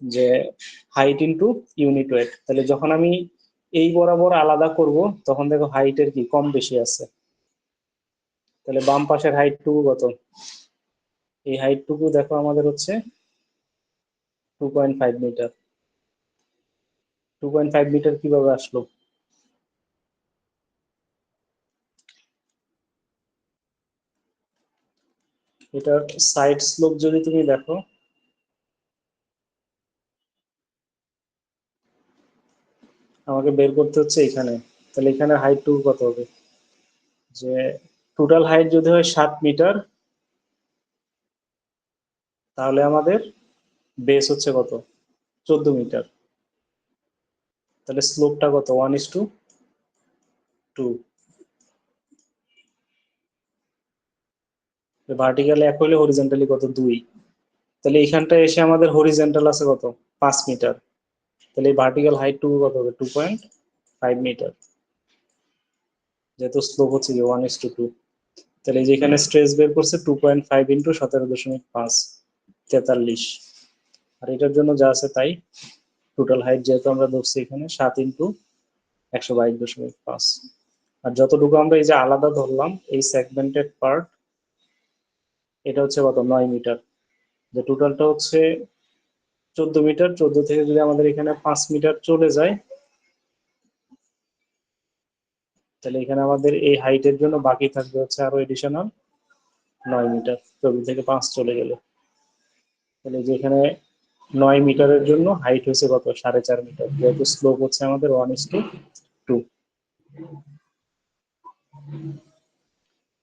S2: যে হাইট ইনটু ইউনিট ওয়েট। তাহলে যখন আমি এই বরাবর আলাদা করব তখন দেখো হাইটের কি কম বেশি আছে। তাহলে বাম পাশের হাইটটুকু কত, এই হাইটটুকু দেখো আমাদের হচ্ছে 2.5 মিটার। 2.5 মিটার কিভাবে আসলো, এটার সাইড স্লোপ যদি তুমি দেখো, আমাকে বের করতে হচ্ছে এখানে। তাহলে এখানে হাইটটুকু কত হবে, যে টোটাল হাইট যদি হয় 7 মিটার, তাহলে আমাদের বেস হচ্ছে কত, 14 মিটার। তাহলে স্লোপটা কত, 1:2। ভার্টিক্যালি 1 হলে হরিজন্টালি কত, 2। তাহলে এইখানটায় এসে আমাদের হরিজন্টাল আছে কত, 5 মিটার। তাহলে এই ভার্টিক্যাল হাইটটুকু কত হবে, 2.5 মিটার, যেহেতু স্লোপ হচ্ছে কি 1:2। তাহলে যেখানে স্ট্রেস বের করছে 2.5 ইন্টু 17.5, 43। আর এটার জন্য যা আছে তাই, টোটাল হাইট যেহেতু আমরা ধরছি এখানে 7 ইন্টু 122.5। আর যতটুকু আমরা এই যে আলাদা ধরলাম এই সেগমেন্টেড পার্ট, এটা হচ্ছে কত, 9 মিটার। যে টোটালটা হচ্ছে 14 মিটার। 14 থেকে যদি আমাদের এখানে 5 মিটার চলে যায়, তাহলে এখানে আমাদের এই হাইটের জন্য বাকি থাকবে হচ্ছে আরো এডিশনাল 9 মিটার, 14 থেকে 5 চলে গেলে। তাহলে যেখানে 9 মিটারের জন্য হাইট হয়েছে কত, 4.5 মিটার, যেহেতু স্লোপ হচ্ছে আমাদের 1:2।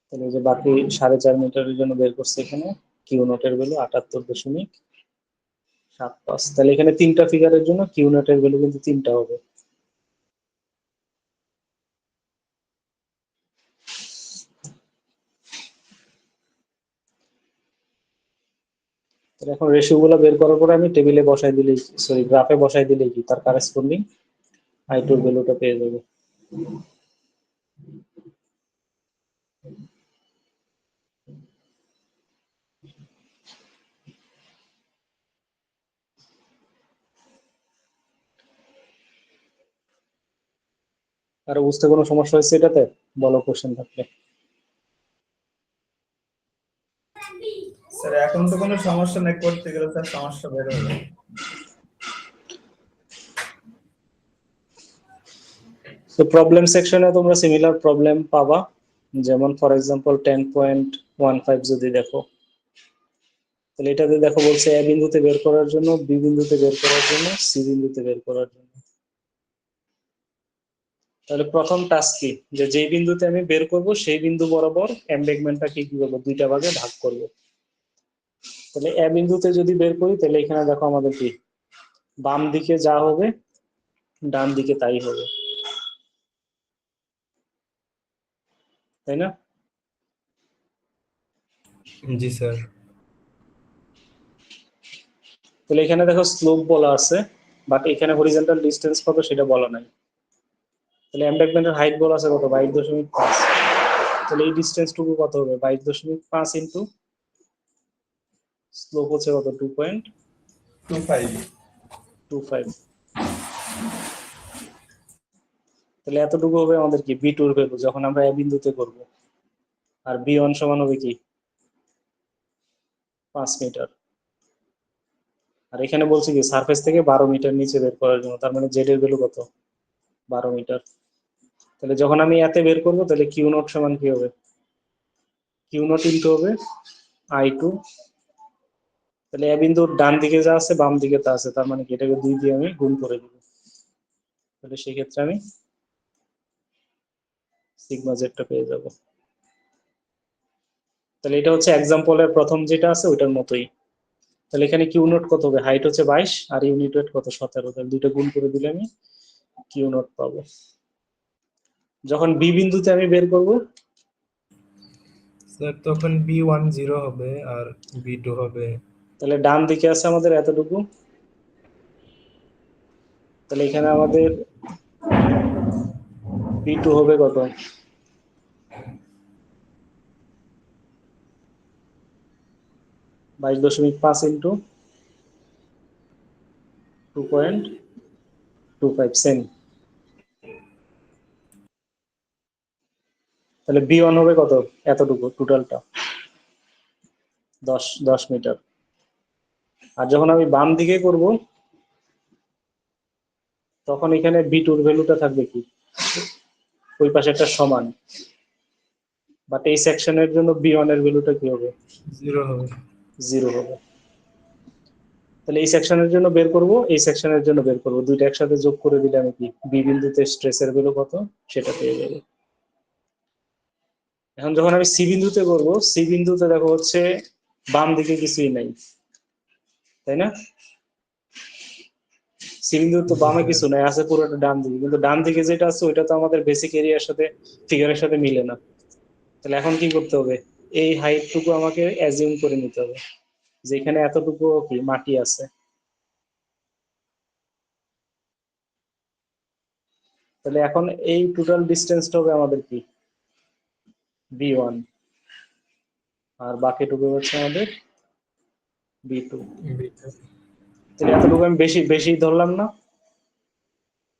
S2: তাহলে যে বাকি 4.5 মিটারের জন্য বের করছে এখানে কিউ নোটের ভ্যালু 78.75। তাহলে এখানে তিনটা ফিগারের জন্য কিউ নোটের ভ্যালু কিন্তু তিনটা হবে। এখন রেশিও গুলো বের করার পরে আমি টেবিলে বসাই দিলেই, সরি গ্রাফে বসাই দিলেই কি তার কারেসপন্ডিং আই2 এর ভ্যালুটা পেয়ে যাবো। আর বুঝতে কোনো সমস্যা হয়েছে এটাতে? বলো কোশ্চেন থাকলে।
S1: স্যার এখন তো কোনো সমস্যা নেই, করতে গেলে স্যার সমস্যা বের হবে।
S2: তো প্রবলেম সেকশনে তোমরা সিমিলার প্রবলেম পাবা, যেমন ফর এক্সাম্পল 10.15 যদি দেখো, তাহলে এটাতে দেখো বলছে এ বিন্দুতে বের করার জন্য, বি বিন্দুতে বের করার জন্য, সি বিন্দুতে বের করার জন্য। তাহলে প্রথম টাস্ক কি, যে যেই বিন্দুতে আমি বের করব সেই বিন্দু বরাবর এমবেগমেন্টটাকে কি করবো, দুইটা ভাগে ভাগ করব। তাহলে এ বিন্দুতে যদি বের করি তাহলে এখানে দেখো আমাদের কি বাম দিকে যা হবে ডান দিকে তাই হবে, তাই না?
S3: জি স্যার।
S2: তাহলে এখানে দেখো স্লোপ বলা আছে, বাট এখানে হরিজন্টাল ডিসটেন্স কত সেটা বলা নাই। তাহলে এমবেগমেন্টের হাইট বলা আছে কত, 22.5। তাহলে এই ডিসটেন্সটুকু কত হবে, 22.5 ইন্টু স্লোপ হচ্ছে কত,
S1: 2.5।
S2: 2.25। তাহলে এতটুকু হবে আমাদের কি বি টুর ভ্যালু যখন আমরা এ বিন্দুতে করব। আর বি ওয়ান সমান হবে কি 5 মিটার। আর এখানে বলছে কি সারফেস থেকে 12 মিটার নিচে বের করার জন্য, তার মানে জেড এর ভ্যালু কত, 12 মিটার। তাহলে যখন আমি এতে বের করব তাহলে কিউ নট সমান কি হবে, কিউ নট ইন্টু হবে I2। তাহলে এ বিন্দুর ডান দিকে যা আছে বাম দিকে তা আছে, তার মানে কি এটাকে 2 দিয়ে আমি গুণ করে দিব। তাহলে সেই ক্ষেত্রে আমি সিগমা জেডটা পেয়ে যাব। তাহলে এটা হচ্ছে এক্সাম্পলের প্রথম যেটা আছে ওইটার মতোই। তাহলে এখানে কিউ নট কত হবে, হাইট হচ্ছে 22 আর ইউনিট ওয়েট কত 17, তাহলে দুইটা গুণ করে দিলে আমি কিউ নট পাবো। যখন বি বিন্দুতে আমি বের করব
S3: স্যার তখন B1 0 হবে আর B2 হবে।
S2: তাহলে ডান দিকে আছে আমাদের এতটুকু, তাহলে এখানে আমাদের B2 হবে কত, 22.5 ইন্টু 2.25 সেম। তাহলে B1 হবে কত, এতটুকু টোটালটা 10 মিটার। আর যখন আমি বাম দিকে করব তখন এখানে B2 এর ভ্যালুটা থাকবে কি ওই পাশে একটা সমান, বাট এই সেকশনের জন্য B1 এর ভ্যালুটা কি হবে,
S3: 0 হবে।
S2: 0 হবে। তাহলে এই সেকশনের জন্য বের করব, এই সেকশনের জন্য বের করব, দুইটা একসাথে যোগ করে দিলে আমি কি বি বিন্দুতে স্ট্রেসের ভ্যালু কত সেটা পেয়ে যাব। এখন যখন আমি সি বিন্দুতে করব, সি বিন্দুতে দেখো হচ্ছে বাম দিকে কিছুই নাই, তাই না? সি বিন্দুতে তো
S3: জি
S2: বামে
S3: স্যার।
S2: কিছু নাই, আছে পুরোটা ডান দিকে, কিন্তু ডান দিকে যেটা আছে ওইটা তো আমাদের বেসিক এরিয়ার সাথে ফিগারের সাথে মিলে না। তাহলে এখন কি করতে হবে, এই হাইটটুকু আমাকে অ্যাজিউম করে নিতে হবে যে এখানে এতটুকু কি মাটি আছে। তাহলে এখন এই টোটাল ডিসটেন্সটা হবে আমাদের কি B1, আর বাকিটুকু হচ্ছে আমাদের B2।
S3: B2।
S2: তাহলে এতটুকু আমি বেশি বেশি ধরলাম না,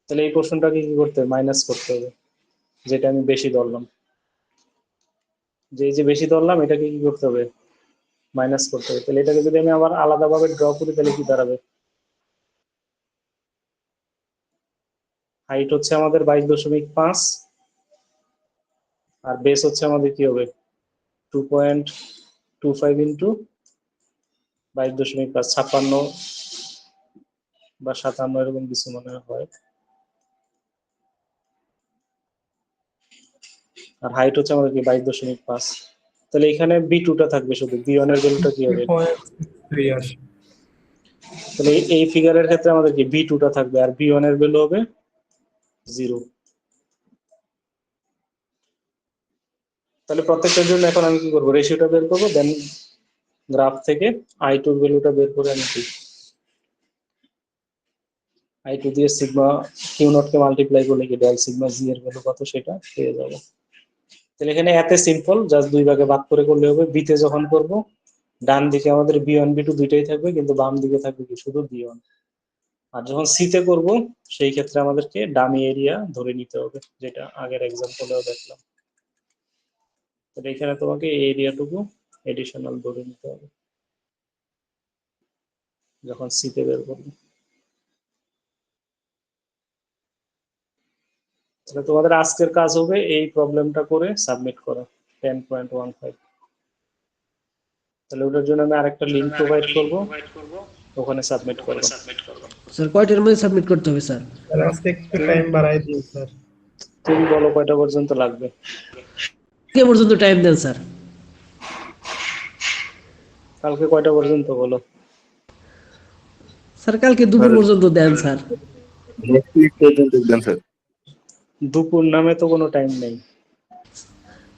S2: তাহলে এই পোর্শনটাকে কি করতে হবে, মাইনাস করতে হবে, যেটা আমি বেশি ধরলাম, যে এই যে বেশি ধরলাম এটাকে কি করতে হবে, মাইনাস করতে হবে। তাহলে এটাকে যদি আমি আবার আলাদাভাবে ড্র করি তাহলে কি দাঁড়াবে, হাইট হচ্ছে আমাদের 22.5 আর বেস হচ্ছে আমাদের কি হবে 2.25 ইন্টু 22.5, 56 বা 57 এরকম কিছু মনে হয়। আর হাইট হচ্ছে আমাদের কি 22.5। তাহলে এখানে B2টা থাকবে, শুধু B1 এর ভ্যালুটা কি হবে,
S3: 60.3 আসে।
S2: তাহলে এই ফিগারের ক্ষেত্রে আমাদের কি B2টা থাকবে আর B1 এর ভ্যালু হবে 0। তাহলে প্রত্যেকটার জন্য এখন আমি কি করবো, রেশিওটা বের করবো, দেন গ্রাফ থেকে i2 এর ভ্যালুটা বের করে আমি দিই। i2 দিয়ে সিগমা কিউ নট কে মাল্টিপ্লাই করলে কি ডেল সিগমা জি এর ভ্যালু কত সেটা পেয়ে যাব। তাহলে এখানে এত সিম্পল, জাস্ট দুই ভাগে ভাগ করে করলে হবে। বি তে যখন করব ডান দিকে আমাদের b1 b2 দুইটাই থাকবে, কিন্তু বাম দিকে থাকবে কি শুধু b1। আর যখন সি তে করব সেই ক্ষেত্রে আমাদেরকে ডামি এরিয়া ধরে নিতে হবে, যেটা আগের এক্সাম্পলেও দেখলাম। তাহলে এখানে তোমাকে এই এরিয়াটুকু এডিশনাল ধরে নিতে হবে যখন সি তে বের করবে। তাহলে তোমাদের আজকের কাজ হবে এই প্রবলেমটা করে সাবমিট করা 10.15। তাহলে ওটার জন্য আমি আরেকটা লিংক প্রোভাইড করব, ওখানে সাবমিট করব।
S5: স্যার কয়টার মধ্যে সাবমিট করতে হবে স্যার?
S3: স্যার আজকে একটু টাইম বাড়াই দিন স্যার।
S2: তুমি বলো কয়টা পর্যন্ত লাগবে?
S5: কে পর্যন্ত টাইম দেন স্যার?
S2: কালকে কয়টা পর্যন্ত বলো?
S5: স্যার কালকে দুপুর পর্যন্ত দেন স্যার।
S6: নেক্সট উইক পর্যন্ত দেন স্যার।
S2: দুপুর নামে তো কোনো টাইম নেই।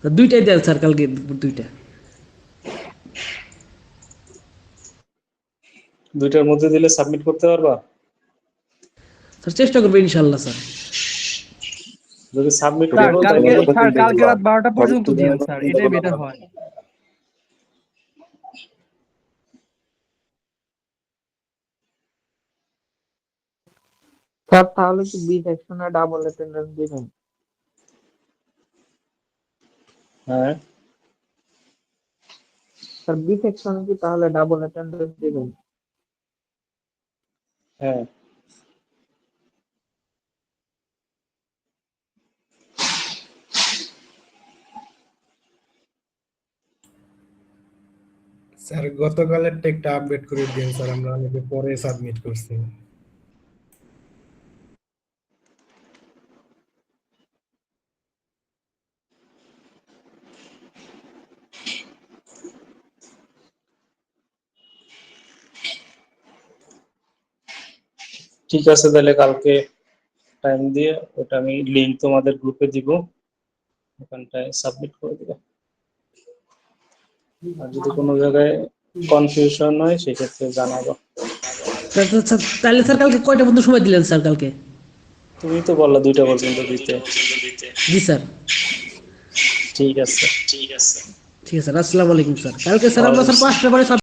S5: দুইটাই দেন স্যার, কালকে দুপুর দুইটা।
S2: দুইটার মধ্যে দিলে সাবমিট করতে পারবা?
S5: স্যার চেষ্টা করবো ইনশাল্লাহ স্যার।
S2: যদি সাবমিট
S6: স্যার,
S2: করো
S6: কালকে-
S2: তাহলে
S6: স্যার, কালকে রাত
S7: 12টা পর্যন্ত দিন স্যার, এটাই বেটার হয়।
S4: স্যার তাহলে কি বি সেকশনে ডাবল অ্যাটেন্ডেন্স দিবেন?
S2: হ্যাঁ,
S4: স্যার বি সেকশনে কি তাহলে ডাবল অ্যাটেন্ডেন্স দিবেন?
S2: হ্যাঁ।
S3: স্যার গতকালের টেকটা আপডেট করে দিন স্যার, আমরা অনেকে পরে সাবমিট করছি।
S2: ঠিক আছে, তাহলে কালকে টাইম দিয়ে ওটা আমি লিংক তোমাদের গ্রুপে দিব, ওখানটায় সাবমিট করে দিবে। আর যদি কোনো জায়গায় কনফিউশন হয় সেক্ষেত্রে জানাবো।
S5: তাহলে স্যার কালকে কয়টা পর্যন্ত সময় দিলেন স্যার কালকে?
S2: তুমি তো বললা 2টা পর্যন্ত দিতে।
S5: জি স্যার।
S2: ঠিক আছে।
S5: ঠিক আছে স্যার, আসসালামু আলাইকুম স্যার। কালকে স্যার আমরা স্যার 5টা পরে